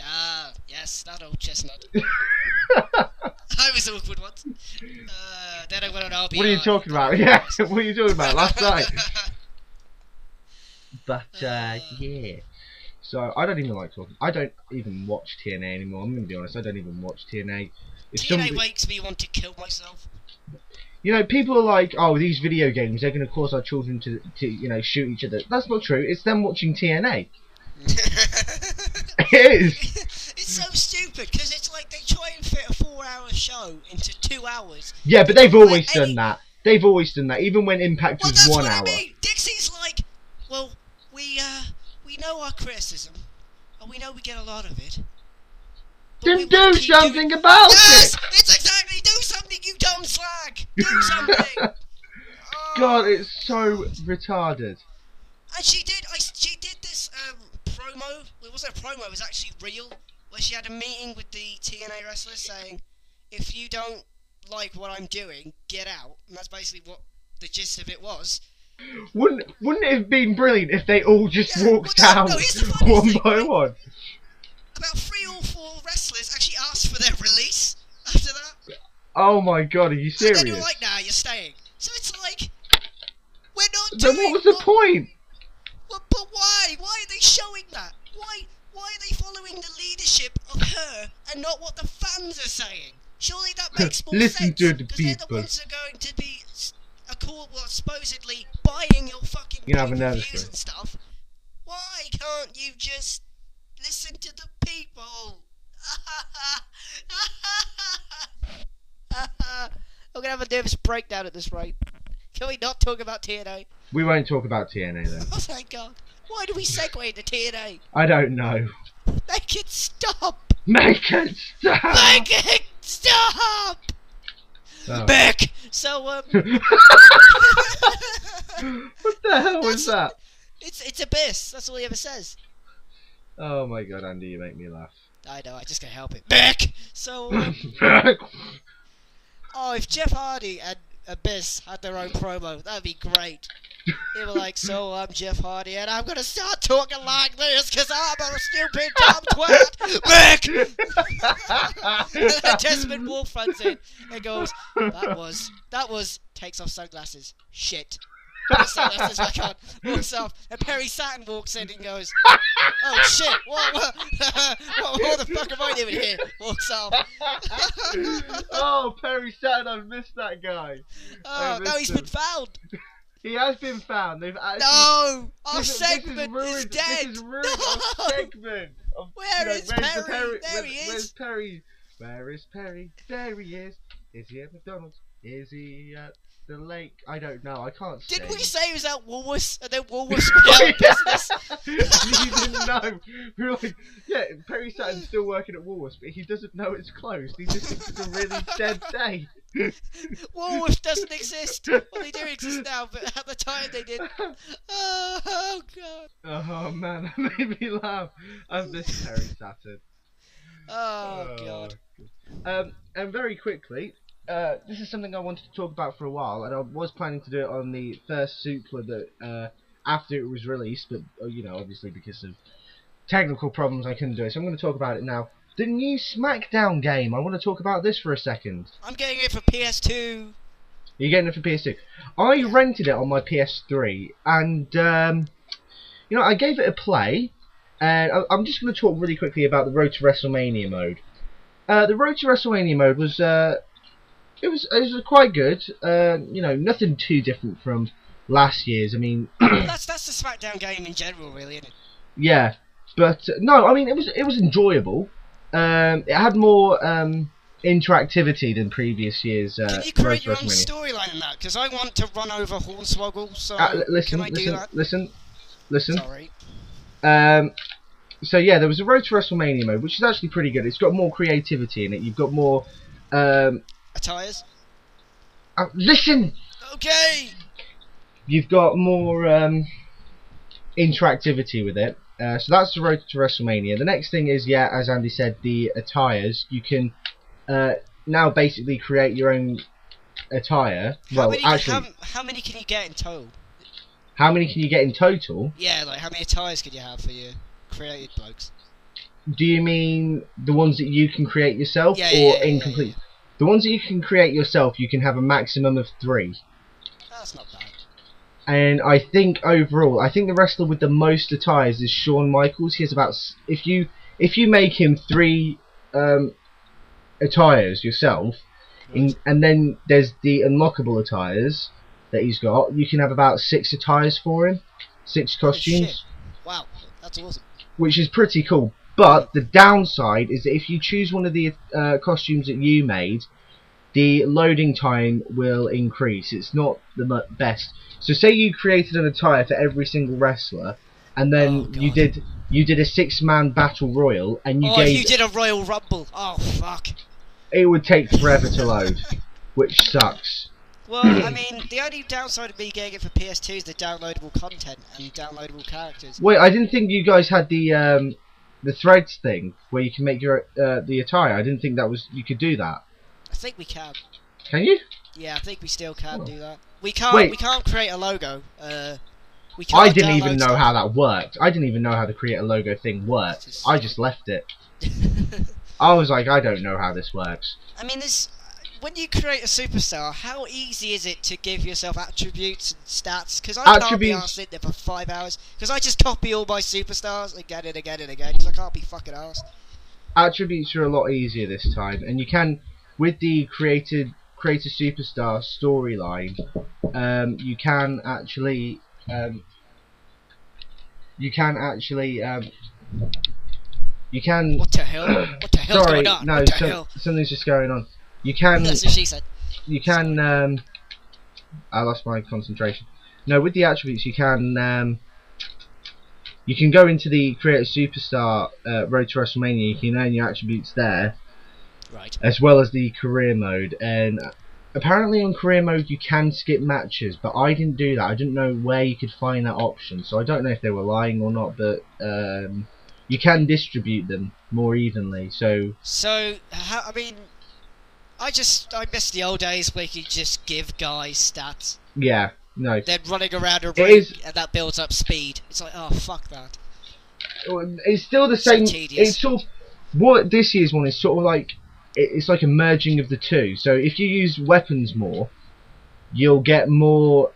Ah, yes, that old chestnut. I was awkward once. Then I went on RBI. What are you talking about? Yeah, what are you talking about? Last night. But yeah. So I don't even like talking. I don't even watch TNA anymore. I'm gonna be honest. I don't even watch TNA. TNA makes me want to kill myself. You know, people are like, "Oh, these video games, they're going to cause our children to shoot each other." That's not true. It's them watching TNA. It is. It's so stupid because it's like they try and fit a 4-hour show into 2 hours. Yeah, but they've always done that. They've always done that, even when Impact was 1 hour. That's what I mean. Dixie's like, well, we know our criticism, and we know we get a lot of it. Then do something about it! Yes! It's exactly, do something, you dumb slag! Do something! God, it's so retarded. And she did this promo, it wasn't a promo, it was actually real, where she had a meeting with the TNA wrestlers saying, if you don't like what I'm doing, get out. And that's basically what the gist of it was. Wouldn't it have been brilliant if they all just walked out one by one? About 3 or 4 wrestlers actually asked for their release after that. Oh my god, are you serious? And then you're like, nah, you're staying. So it's like, we're not doing... Then what was the point? But why? Why are they showing that? Why are they following the leadership of her and not what the fans are saying? Surely that makes more Listen sense. to the Because they're the people. ones who are going to be supposedly buying your fucking pay-per-views and stuff. Why can't you just listen to the people? I'm gonna have a nervous breakdown at this rate. Can we not talk about TNA? We won't talk about TNA then. Oh, thank God. Why do we segue into TNA? I don't know. Make it stop! Make it stop! Make it stop! Oh. Beck! So, What the hell was that? It's Abyss. That's all he ever says. Oh my god, Andy, you make me laugh. I know, I just can't help it. Beck! So, oh, if Jeff Hardy and Abyss had their own promo, that'd be great. They were like, so I'm Jeff Hardy and I'm gonna start talking like this because I'm a stupid dumb twat. Beck! And then Desmond Wolf runs in and goes, that was, takes off sunglasses. Shit. Put sunglasses back on, walks off, and Perry Saturn walks in and goes, oh shit, what the fuck am I doing here? Walks off. Oh, Perry Saturn, I've missed that guy. Oh, no, he's been found. He has been found. They've actually... No! Our segment is dead! This is ruined our segment! Where is Perry? There he is! Where's Perry? Where is Perry? There he is. Is he at McDonald's? Is he at the lake? I don't know. I can't sing. Didn't we say he was at Woolworths and then Woolworths went out of business? You didn't know. We were like, yeah, Perry Saturn's still working at Woolworths, but he doesn't know it's closed. He just thinks it's a really dead day. Woolworths doesn't exist. Well, they do exist now, but at the time they didn't. Oh God. Oh man, that made me laugh. I miss Perry Saturn. Oh God. And very quickly, this is something I wanted to talk about for a while, and I was planning to do it on the first Suplah that after it was released, but you know, obviously because of technical problems, I couldn't do it. So I'm going to talk about it now. The new SmackDown game. I want to talk about this for a second. I'm getting it for PS2. You're getting it for PS2. I rented it on my PS3, and you know, I gave it a play. And I'm just going to talk really quickly about the Road to WrestleMania mode. The Road to WrestleMania mode was it was quite good. You know, nothing too different from last year's. I mean, that's the SmackDown game in general, really, isn't it? Yeah, but no, I mean it was enjoyable. It had more interactivity than previous years. Can you create your own storyline in that? Because I want to run over Hornswoggle, so can I do that? Listen. Sorry. So yeah, there was a Road to WrestleMania mode, which is actually pretty good. It's got more creativity in it. You've got more attires. Listen. Okay. You've got more interactivity with it. So that's the Road to WrestleMania. The next thing is, yeah, as Andy said, the attires. You can now basically create your own attire. How many can you get in total? How many can you get in total? Yeah, like how many attires could you have for your created blokes? Do you mean the ones that you can create yourself, incomplete? Yeah. The ones that you can create yourself, you can have a maximum of 3. That's not bad. And I think overall, I think the wrestler with the most attires is Shawn Michaels. He has about, if you make him 3 attires yourself, right. And then there's the unlockable attires that he's got. You can have about 6 attires for him, 6 costumes. Wow, that's awesome. Which is pretty cool. But the downside is that if you choose one of the costumes that you made, the loading time will increase. It's not the best. So say you created an attire for every single wrestler, and then you did a 6-man battle royal, and you did a Royal Rumble. Oh fuck! It would take forever to load, which sucks. Well, I mean, the only downside of me getting it for PS2 is the downloadable content and downloadable characters. Wait, I didn't think you guys had the threads thing where you can make your the attire. I didn't think that was you could do that. I think we can. Can you? Yeah, I think we still can do that. We can't. We can't create a logo. We can't. I didn't even know how that worked. I didn't even know how to create a logo thing worked. I just left it. I was like, I don't know how this works. I mean, when you create a superstar, how easy is it to give yourself attributes and stats? Because I can't be arsed sitting there for 5 hours. Because I just copy all my superstars again and again and again. Because I can't be fucking arsed. Attributes are a lot easier this time, and you can, with the create a superstar storyline, you can actually What the hell? What the hell's sorry, going on? no, something's just going on. You can. That's what she said. You can. I lost my concentration. No, with the attributes, you can. You can go into the Create a Superstar Road to WrestleMania. You can earn your attributes there, right? As well as the career mode. And apparently, on career mode, you can skip matches, but I didn't do that. I didn't know where you could find that option, so I don't know if they were lying or not. But you can distribute them more evenly. So I mean. I miss the old days where you could just give guys stats. Yeah, no. Then running around a ring, and that builds up speed. It's like, oh, fuck that. It's still the same. So tedious. It's sort of what this year's one is sort of like. It's like a merging of the two. So if you use weapons more, you'll get more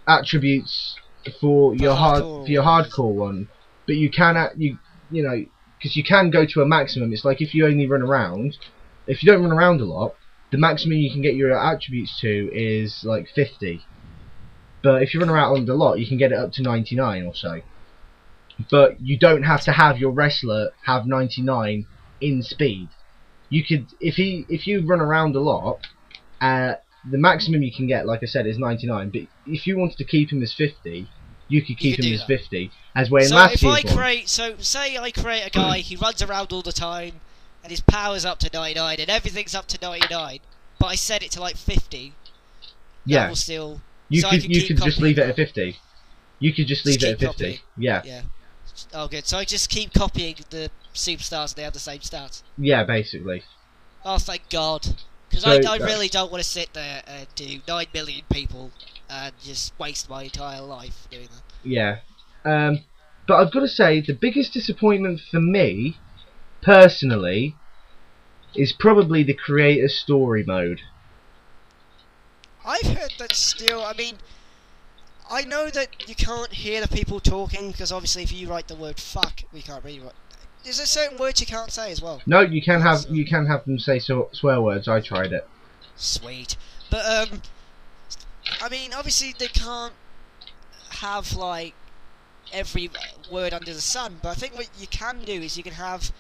attributes for your hardcore one. But you can you know, because you can go to a maximum. It's like if you only run around. If you don't run around a lot, the maximum you can get your attributes to is like 50. But if you run around a lot, you can get it up to 99 or so. But you don't have to have your wrestler have 99 in speed. you could if you run around a lot, the maximum you can get, like I said, is 99. But if you wanted to keep him as 50, you could keep him as 50. As way in last year's one. So say I create a guy, he runs around all the time, and his power's up to 99, and everything's up to 99, but I set it to like 50. Yeah. That will still. You so could just leave it at 50. You could just leave it at 50. Copying. Yeah. Yeah. Oh, good. So I just keep copying the superstars and they have the same stats. Yeah, basically. Oh, thank God. Because I really don't want to sit there and do 9 million people and just waste my entire life doing that. Yeah. But I've got to say, the biggest disappointment for me, personally, is probably the creator story mode. I've heard that still. I mean, I know that you can't hear the people talking because obviously, if you write the word "fuck," we can't really write. Is there certain words you can't say as well? No, you can have them say swear words. I tried it. Sweet, but I mean, obviously they can't have like every word under the sun. But I think what you can do is you can have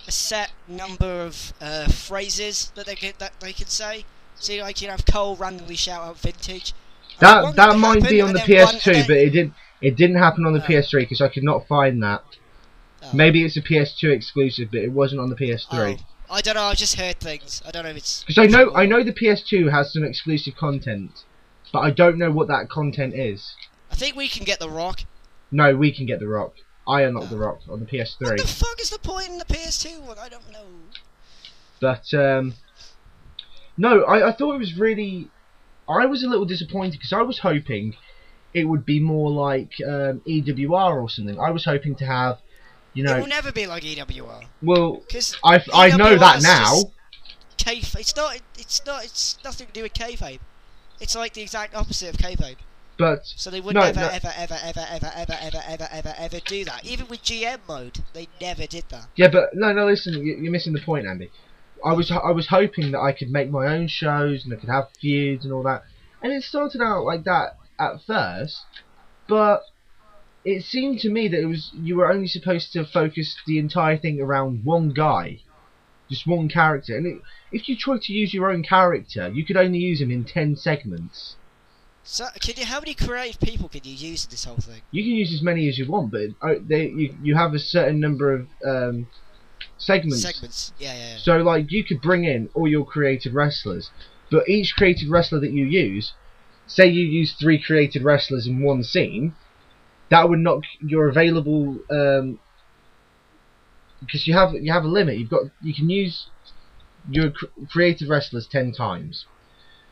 a set number of phrases that they can say. So like you have Cole randomly shout out vintage. That might be on the PS2, but it didn't happen on the PS3 because I could not find that. Oh. Maybe it's a PS2 exclusive, but it wasn't on the PS3. Oh, I don't know. I've just heard things. I don't know if it's because I know the PS2 has some exclusive content, but I don't know what that content is. I think we can get the Rock. No, we can get the Rock. I unlocked the Rock on the PS3. What the fuck is the point in the PS2 one? I don't know. But no, I thought it was really. I was a little disappointed because I was hoping it would be more like EWR or something. I was hoping to have, It will never be like EWR. Well, I know that now. It's nothing to do with kayfabe. It's like the exact opposite of kayfabe. But so they would never ever do that. Even with GM mode, they never did that. Yeah, but no, listen, you're missing the point, Andy. I was hoping that I could make my own shows and I could have feuds and all that, and it started out like that at first, but it seemed to me that you were only supposed to focus the entire thing around one guy, just one character, and if you tried to use your own character, you could only use him in 10 segments. So, how many creative people can you use in this whole thing? You can use as many as you want, but you have a certain number of segments. Yeah. So, like, you could bring in all your created wrestlers, but each created wrestler that you use, say you use 3 created wrestlers in one scene, that would knock your available because you have a limit. You can use your creative wrestlers 10 times.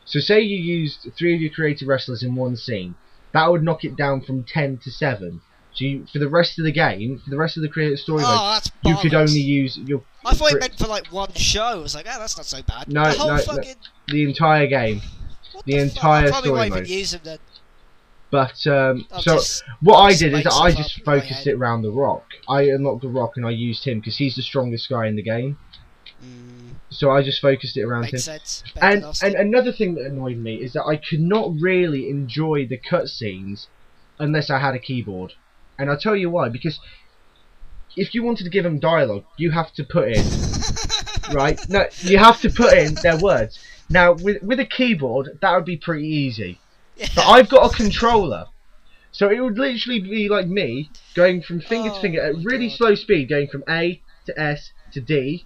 So, say you used 3 of your creative wrestlers in one scene, that would knock it down from 10 to 7. So for the rest of the game, for the rest of the creative story mode, you could only use your. I thought it meant for like one show. I was like, that's not so bad. No, the entire game, the entire story mode. I probably won't even use them then. But so what I did is I just focused it around the Rock. I unlocked the Rock and I used him because he's the strongest guy in the game. So I just focused it around him. Sense. And another thing that annoyed me is that I could not really enjoy the cutscenes unless I had a keyboard. And I'll tell you why, because if you wanted to give them dialogue, you have to put in, right? No, you have to put in their words. Now, with a keyboard, that would be pretty easy. Yeah. But I've got a controller, so it would literally be like me going from finger to finger at really slow speed, going from A to S to D,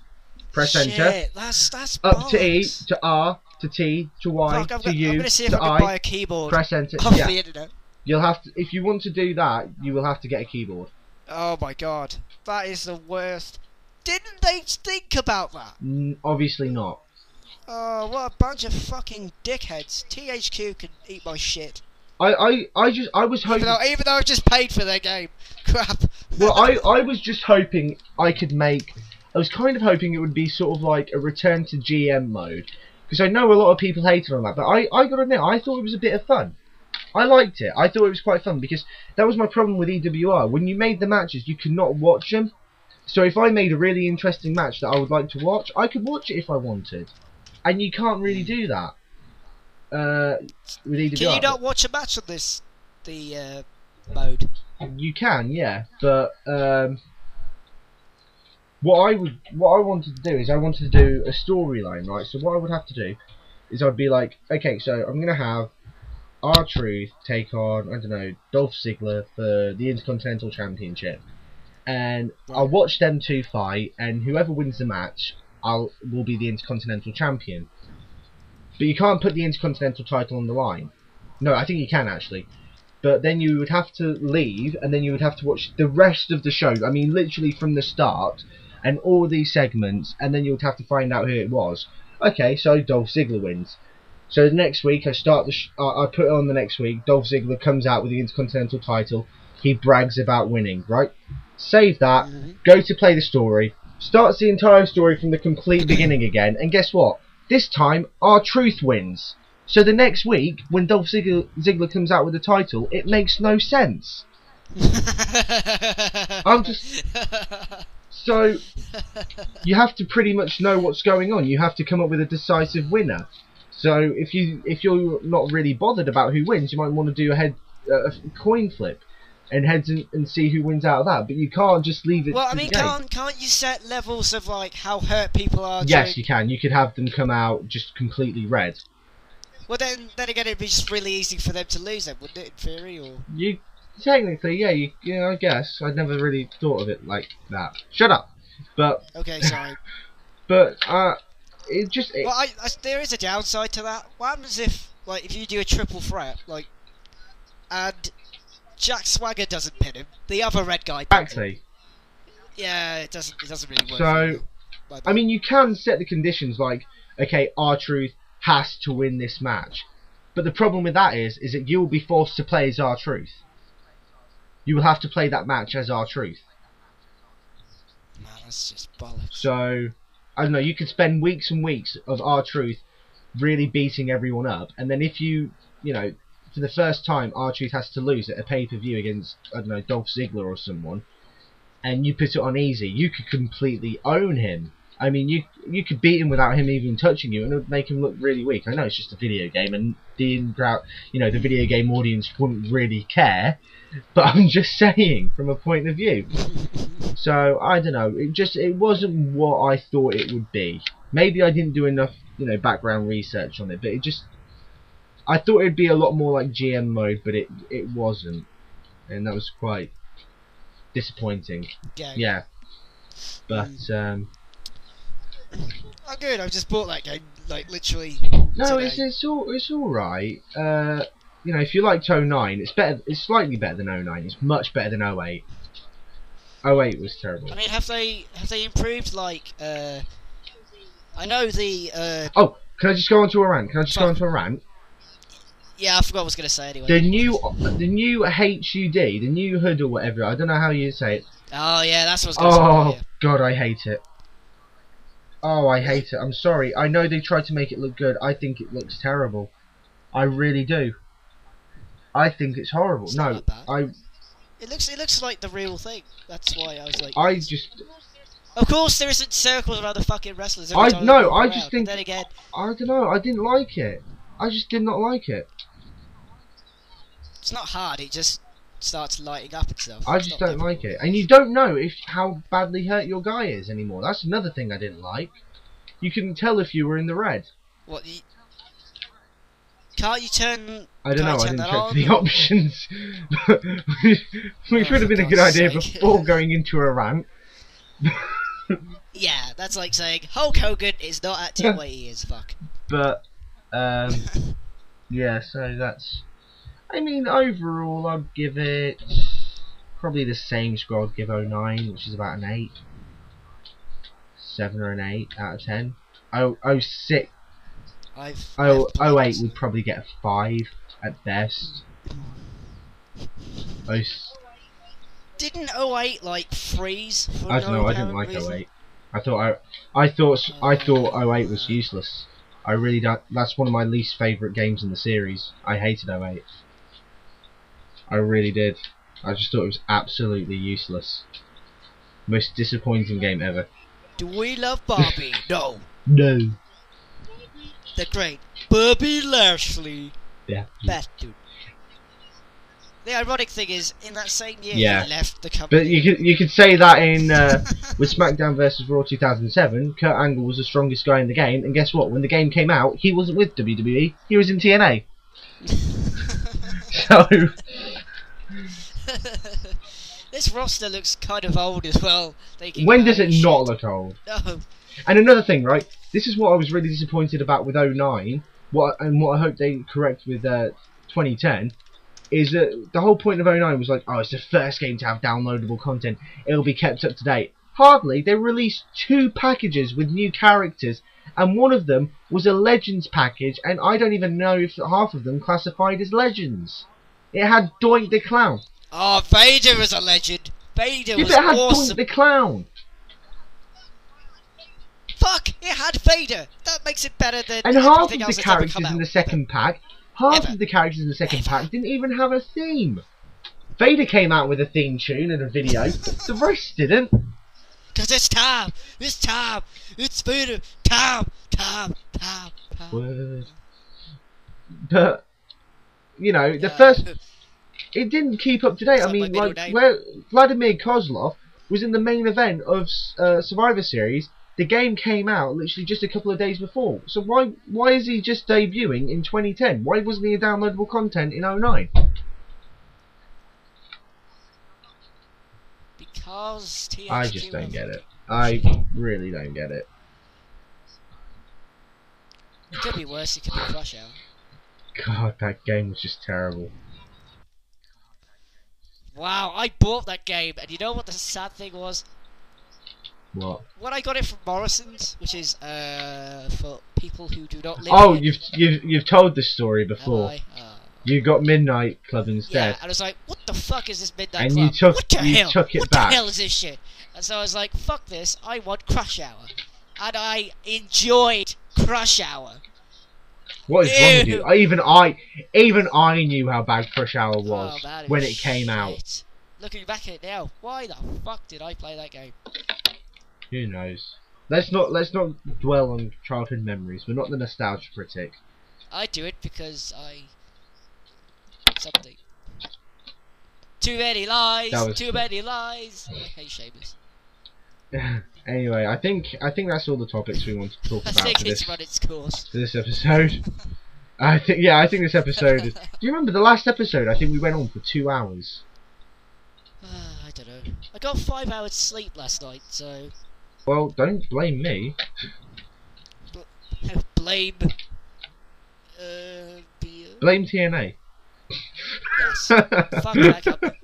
press enter, that's up to E to R to T to Y to U I'm gonna see if to I can buy a keyboard. Press enter. Off the internet. You'll have to, if you want to do that, you will have to get a keyboard. Oh my god, that is the worst. Didn't they think about that? Obviously not. Oh, what a bunch of fucking dickheads. THQ can eat my shit. I was hoping. Even though I've just paid for their game. Crap. Well, I was just hoping I could make. I was kind of hoping it would be sort of like a return to GM mode, because I know a lot of people hated on that, but I gotta admit, I thought it was a bit of fun. I liked it. I thought it was quite fun because that was my problem with EWR. When you made the matches, you could not watch them. So if I made a really interesting match that I would like to watch, I could watch it if I wanted. And you can't really do that with EWR. Can you not watch a match on the mode? You can, yeah, but what I wanted to do is I wanted to do a storyline, right? So what I would have to do is I'd be like, okay, so I'm gonna have R-Truth take on, I don't know, Dolph Ziggler for the Intercontinental Championship, and I'll watch them two fight, and whoever wins the match, will be the Intercontinental Champion. But you can't put the Intercontinental title on the line. No, I think you can actually. But then you would have to leave, and then you would have to watch the rest of the show. I mean, literally from the start, and all these segments, and then you would have to find out who it was. Okay, so Dolph Ziggler wins. So the next week, I put it on the next week. Dolph Ziggler comes out with the Intercontinental title. He brags about winning, right? Save that. Go to play the story. Starts the entire story from the complete beginning again. And guess what? This time, R-Truth wins. So the next week, when Dolph Ziggler comes out with the title, it makes no sense. So, you have to pretty much know what's going on. You have to come up with a decisive winner. So if you're not really bothered about who wins, you might want to do a coin flip and heads and see who wins out of that. But you can't just leave it. Well, I mean, can't you set levels of like how hurt people are? Yes, you can. You could have them come out just completely red. Well, then again, it'd be just really easy for them to lose, then, wouldn't it? In theory, or you technically, yeah, I guess I'd never really thought of it like that. Shut up. But okay, sorry. But well, there is a downside to that. What happens if you do a triple threat, and Jack Swagger doesn't pin him, the other red guy pins exactly. him? Yeah, it doesn't really work. So, I mean, you can set the conditions like, okay, R-Truth has to win this match, but the problem with that is that you will be forced to play as R-Truth. You will have to play that match as R-Truth. Man, that's just bollocks. So, I don't know, you could spend weeks and weeks of R-Truth really beating everyone up, and then if you know, for the first time R-Truth has to lose at a pay-per-view against, I don't know, Dolph Ziggler or someone, and you put it on easy, you could completely own him. I mean, you could beat him without him even touching you, and it would make him look really weak. I know it's just a video game, and the video game audience wouldn't really care, but I'm just saying from a point of view. So I don't know. It wasn't what I thought it would be. Maybe I didn't do enough, background research on it, but I thought it'd be a lot more like GM mode, but it wasn't, and that was quite disappointing. Yeah. But I'm good. I've just bought that game, literally. No, today. it's all right. If you liked 09, it's better. It's slightly better than 09. It's much better than 08. 08 was terrible. I mean, have they improved? I know the. Oh, can I just go on to a rant? Yeah, I forgot what I was gonna say anyway. The new HUD, the new HUD or whatever. I don't know how you say it. Oh yeah, that's what I was gonna say. Oh God, I hate it. Oh, I hate it. I'm sorry. I know they tried to make it look good. I think it looks terrible. I really do. I think it's horrible. It's no, not that bad. It looks like the real thing. That's why I was like. Of course, there isn't circles around the fucking wrestlers. I just think. Then again, I don't know. I didn't like it. I just did not like it. It's not hard. It just starts lighting up itself. I just don't like it, and you don't know how badly hurt your guy is anymore. That's another thing I didn't like. You couldn't tell if you were in the red. What? Can't you turn? I don't know. I didn't check the options. Which would have been a good idea before going into a rant. Yeah, that's like saying Hulk Hogan is not acting the way he is. Fuck. But yeah. So that's. I mean, overall, I'd give it probably the same score I'd give 09, which is about an 8. 7 or an 8 out of 10. 06. 08 would probably get a 5 at best. Didn't 08 freeze? I don't know. I didn't like 08. I thought 08 was useless. I really don't. That's one of my least favourite games in the series. I hated 08. I really did. I just thought it was absolutely useless. Most disappointing game ever. Do we love Bobby? No. No. The great Bobby Lashley. Yeah. Best dude. The ironic thing is, in that same year, Yeah. he left the company. But you could say that in with SmackDown versus Raw 2007, Kurt Angle was the strongest guy in the game, and guess what? When the game came out, he wasn't with WWE. He was in TNA. So this roster looks kind of old as well. when does it not look old? No. And another thing, right? This is what I was really disappointed about with 09. What I hope they correct with 2010. Is that the whole point of 09 was like, oh, it's the first game to have downloadable content. It'll be kept up to date. Hardly. They released 2 packages with new characters, and one of them was a Legends package, and I don't even know if half of them classified as Legends. It had Doink the Clown. Oh, Vader was a legend. Vader was It had awesome. Doink the Clown. Fuck, it had Vader. That makes it better than And half of everything the else that's ever characters come in out. the second pack, half of the characters in the second pack didn't even have a theme. Vader came out with a theme tune and a video. The rest didn't. Cause it's time. It's time. It's Vader. Time. Word. But you know, the first, it didn't keep up to date. I mean, like where Vladimir Kozlov was in the main event of Survivor Series. The game came out literally just a couple of days before. So why is he just debuting in 2010? Why wasn't he a downloadable content in 09? Because THQ I just don't get it. I really don't get it. It could be worse. It could be Crush Hour. God, that game was just terrible. Wow, I bought that game, and you know what the sad thing was? What? When I got it from Morrison's, which is for people who do not live Oh, here. you've told this story before. Have I? You got Midnight Club Yeah, instead. and I was like, what the fuck is this Midnight And Club? you took- what the you hell? took it what back. the hell is this shit? And so I was like, fuck this, I want Crush Hour. And I enjoyed Crush Hour. What is wrong with Ew. you? Even I knew how bad Crush Hour was Oh, man, when was it came shit. out. Looking back at it now, why the fuck did I play that game? Who knows? Let's not dwell on childhood memories. We're not the nostalgia critic. I do it because I... something. Too many lies, That was too fun. many lies. I hate Sheamus. Anyway, I think that's all the topics we want to talk I about think for it's this run its course. episode. I think this episode is. Do you remember the last episode? I think we went on for 2 hours. I don't know. I got 5 hours sleep last night, so... Well, don't blame me. Blame... Blame TNA. Yes. Fuck that company.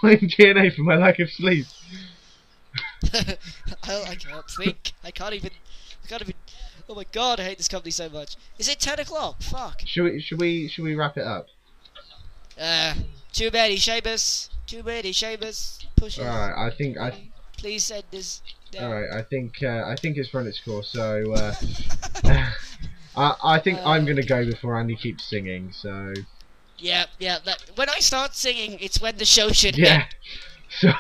Blame TNA for my lack of sleep. I can't think. I can't even... Oh my god, I hate this company so much. Is it 10 o'clock? Fuck. Should we wrap it up? Too many Sheamus. Too many Sheamus. Push it. Alright, Please send this down. Alright, I think it's run its course, so I think I'm gonna go before Andy keeps singing, so Yeah. When I start singing, it's when the show should yeah. end. So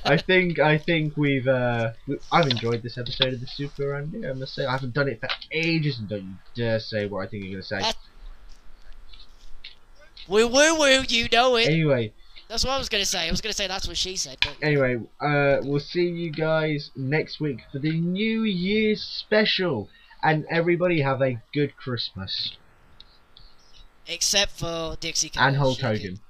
I think I've enjoyed this episode of the Super Andy, I must say. I haven't done it for ages, and don't you dare say what I think you're gonna say. Woo, you know it. Anyway, That's what I was gonna say. I was gonna say that's what she said. But... Anyway, we'll see you guys next week for the New Year's special. And everybody have a good Christmas. Except for Dixie Carter. And Hulk Hogan.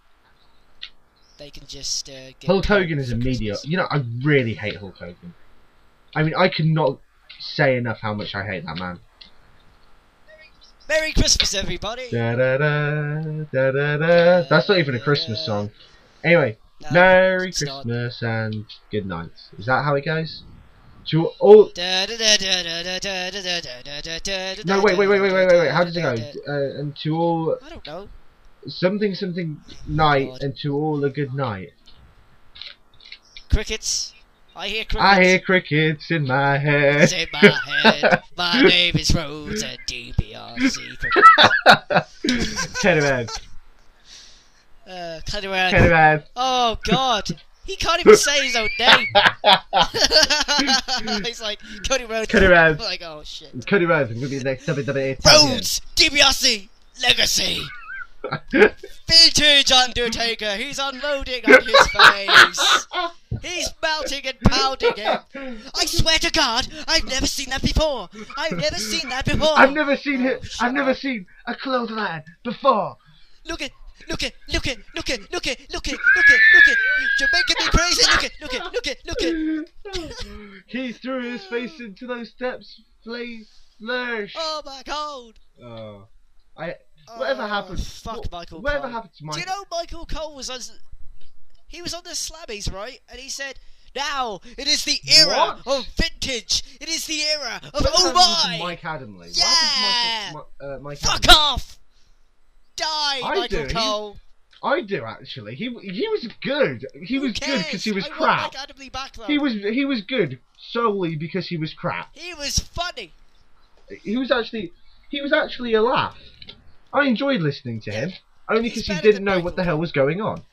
They can just get Hulk Hogan paid is a for media. Christmas. You know, I really hate Hulk Hogan. I mean, I could not say enough how much I hate that man. Merry Christmas, everybody. Da da da da da da. That's not even a Christmas song. Anyway, No, Merry it's not. Christmas and good night. Is that how it goes? To all. No, wait. How does it go? And to all. I don't know. Something night, God. and to all a good night. Crickets. I hear crickets. I hear crickets in my head. It's in my head. My name is Rose and DBRC cricket. Candyman. Candyman. Candyman. Oh God. He can't even say his own name. He's like, Cody Rhodes. Candyman. I'm like, oh shit. Candyman will be the next WWE champion. Rhodes! DBRC! Legacy! Vintage Undertaker, he's unloading on his face. He's melting and pounding him. I swear to God, I've never seen that before. I've never seen that before. I've never seen Oh, it. shut I've never up. seen a clothesline before. Look at, look at, look at, look at, look at, look at, look at, look at. You're making me crazy. Look at, look at, look at, look at. He threw his face into those steps. Flash. Oh my God. Oh, whatever happened? Fuck Michael Whatever Cole. happened to Michael? Do you know Michael Cole was on? He was on the Slabbies, right? And he said, "Now it is the era What? of vintage. It is the era of Whatever oh happened to my." Mike Adamley. Yeah. What happened to Mike Fuck Adamley? off. Die, Michael Cole. I do actually. He was good. He Who was good because cares? he was I want crap. Mike Adamley back, though. He was good solely because he was crap. He was funny. He was actually a laugh. I enjoyed listening to him only He's because he better didn't than know Michael what the hell Cole. was going on.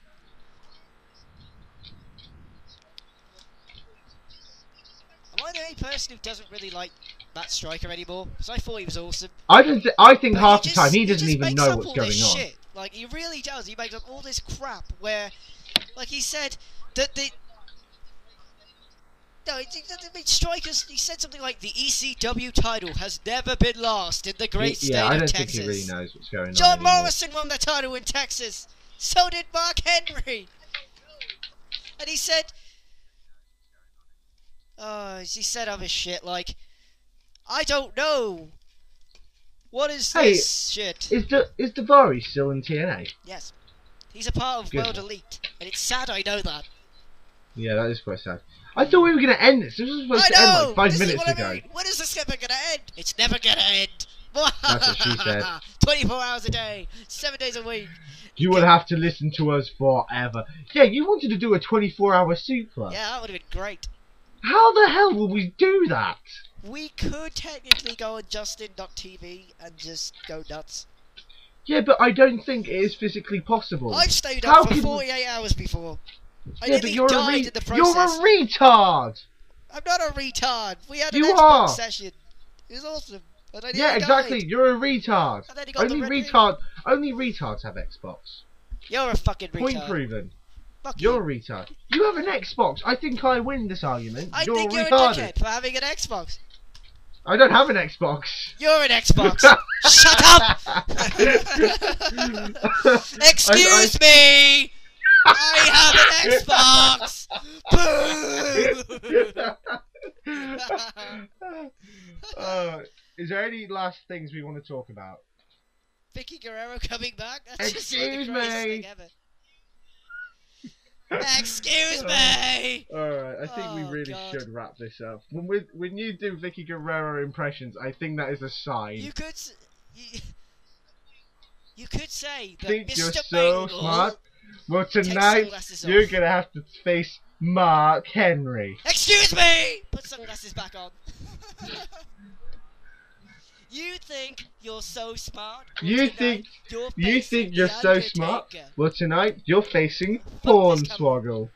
Am I the only person who doesn't really like Matt Striker anymore? Because I thought he was awesome. I think But half he the time he just doesn't even makes know up what's all going this on. Shit. Like, he really does. He makes up all this crap where, like he said, that the... No, Strikers, he said something like, the ECW title has never been lost in the great state I of don't Texas. think he really knows what's going on John anymore. Morrison won the title in Texas. So did Mark Henry. And he said... he said other shit like, I don't know. What is Hey, this shit? Is Davari still in TNA? Yes. He's a part of Good. World Elite. And it's sad I know that. Yeah, that is quite sad. I thought we were going to end this. This was supposed I to end know! like 5 This is minutes what I ago. mean. When is this ever gonna end? It's never gonna end. That's what she said. 24 hours a day, 7 days a week. You would have to listen to us forever. Yeah, you wanted to do a 24-hour Suplah. Yeah, that would have been great. How the hell will we do that? We could technically go on Justin.tv and just go nuts. Yeah, but I don't think it is physically possible. I've stayed How up for can- 48 hours before. I Yeah, but nearly you're died in the you're process. a retard! I'm not a retard. We had an You Xbox are. session. It was awesome. And I Yeah, nearly exactly. died. You're a retard. And then he got the red ring. Only retards have Xbox. You're a fucking retard. Point proven. Fuck You're you. a retard. You have an Xbox. I think I win this argument. I you're think you're a retarded. dickhead for having an Xbox. I don't have an Xbox. You're an Xbox. Shut up! Excuse me! I have an Xbox! Boo! Is there any last things we want to talk about? Vicky Guerrero coming back? That's just like the Excuse greatest me. thing ever. Excuse me! Alright, I think we Oh, really God. should wrap this up. When you do Vicky Guerrero impressions, I think that is a sign. You could... You could say that Think Mr. you're so Mangle smart? Well, takes tonight sunglasses you're off. gonna have to face Mark Henry. Excuse me! Put sunglasses back on. You think you're so smart? Well, You tonight think you're You facing think you're The so smart? Undertaker. Well, tonight you're facing Fuck this Hornswoggle.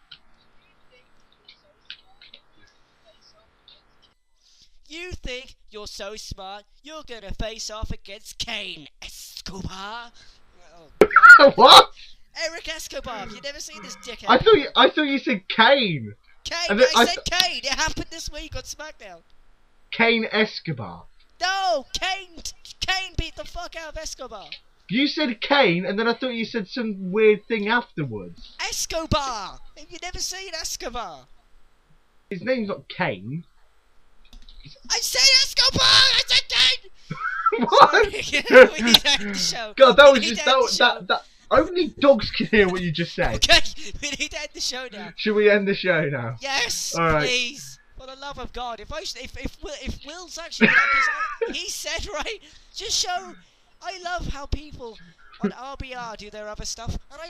You think you're so smart? You're gonna face off against Kane Escobar. Oh God. What? Eric Escobar. Have you never seen this dickhead? I thought you said Kane. Kane. and then I I said Kane. It happened this week on SmackDown. Kane Escobar. No, Kane. Kane beat the fuck out of Escobar. You said Kane, and then I thought you said some weird thing afterwards. Escobar. Have you never seen Escobar? His name's not Kane. I said Escobar. I said Kane. What? We need to end the show. God, that We was need just to end the show. that. Only dogs can hear what you just said. Okay, we need to end the show now. Should we end the show now? Yes, All right. please. For the love of God, if Will's actually, because he said right, just show. I love how people on RBR do their other stuff, and I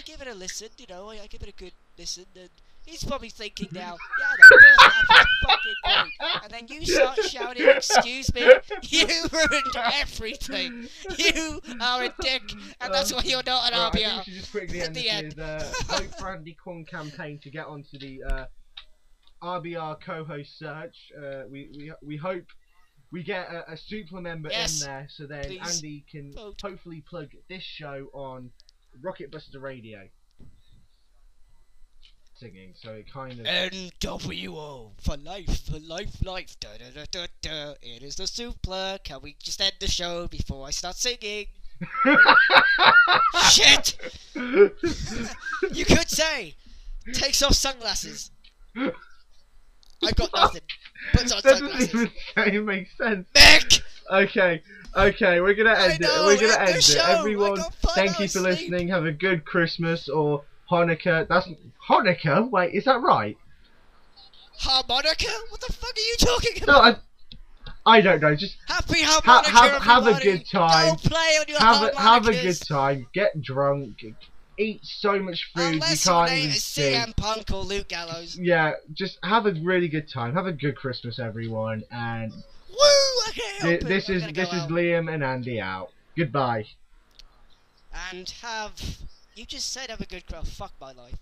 give it a listen. You know, I give it a good listen, and he's probably thinking now, yeah, the first half was fucking great, and then you start shouting, "Excuse me, you ruined everything. You are a dick, and that's why you're not an Right, I think RBR." we should just quickly At end the this end. with Hope Randy Kong campaign to get onto the RBR co-host search. We hope we get a Suplah member Yes, in there, so then please. Andy can Vote. hopefully plug this show on Rocket Buster Radio. Singing, so it kind of... NWO for life, life. Da da da da da. It is the Suplah. Can we just end the show before I start singing? Shit! You could say, takes off sunglasses. I've got nothing. Puts on That sunglasses. doesn't even make sense. Mick! Okay, we're gonna end it. We're gonna end it. Everyone, I got 5 thank you hours for sleep. listening. Have a good Christmas or Hanukkah. That's Hanukkah? Wait, is that right? Harmonica? What the fuck are you talking No, about? I don't know. Just Happy harmonica, have a everybody. good time. Go play on your have a harmonicas. good time. Get drunk. Eat so much food Unless you your can't name even is see. CM Punk or Luke Gallows. Yeah, just have a really good time. Have a good Christmas, everyone. And Woo! I can't help it. this I'm is gonna go out. Liam and Andy out. Goodbye. And have... You just said have a good... Fuck my life.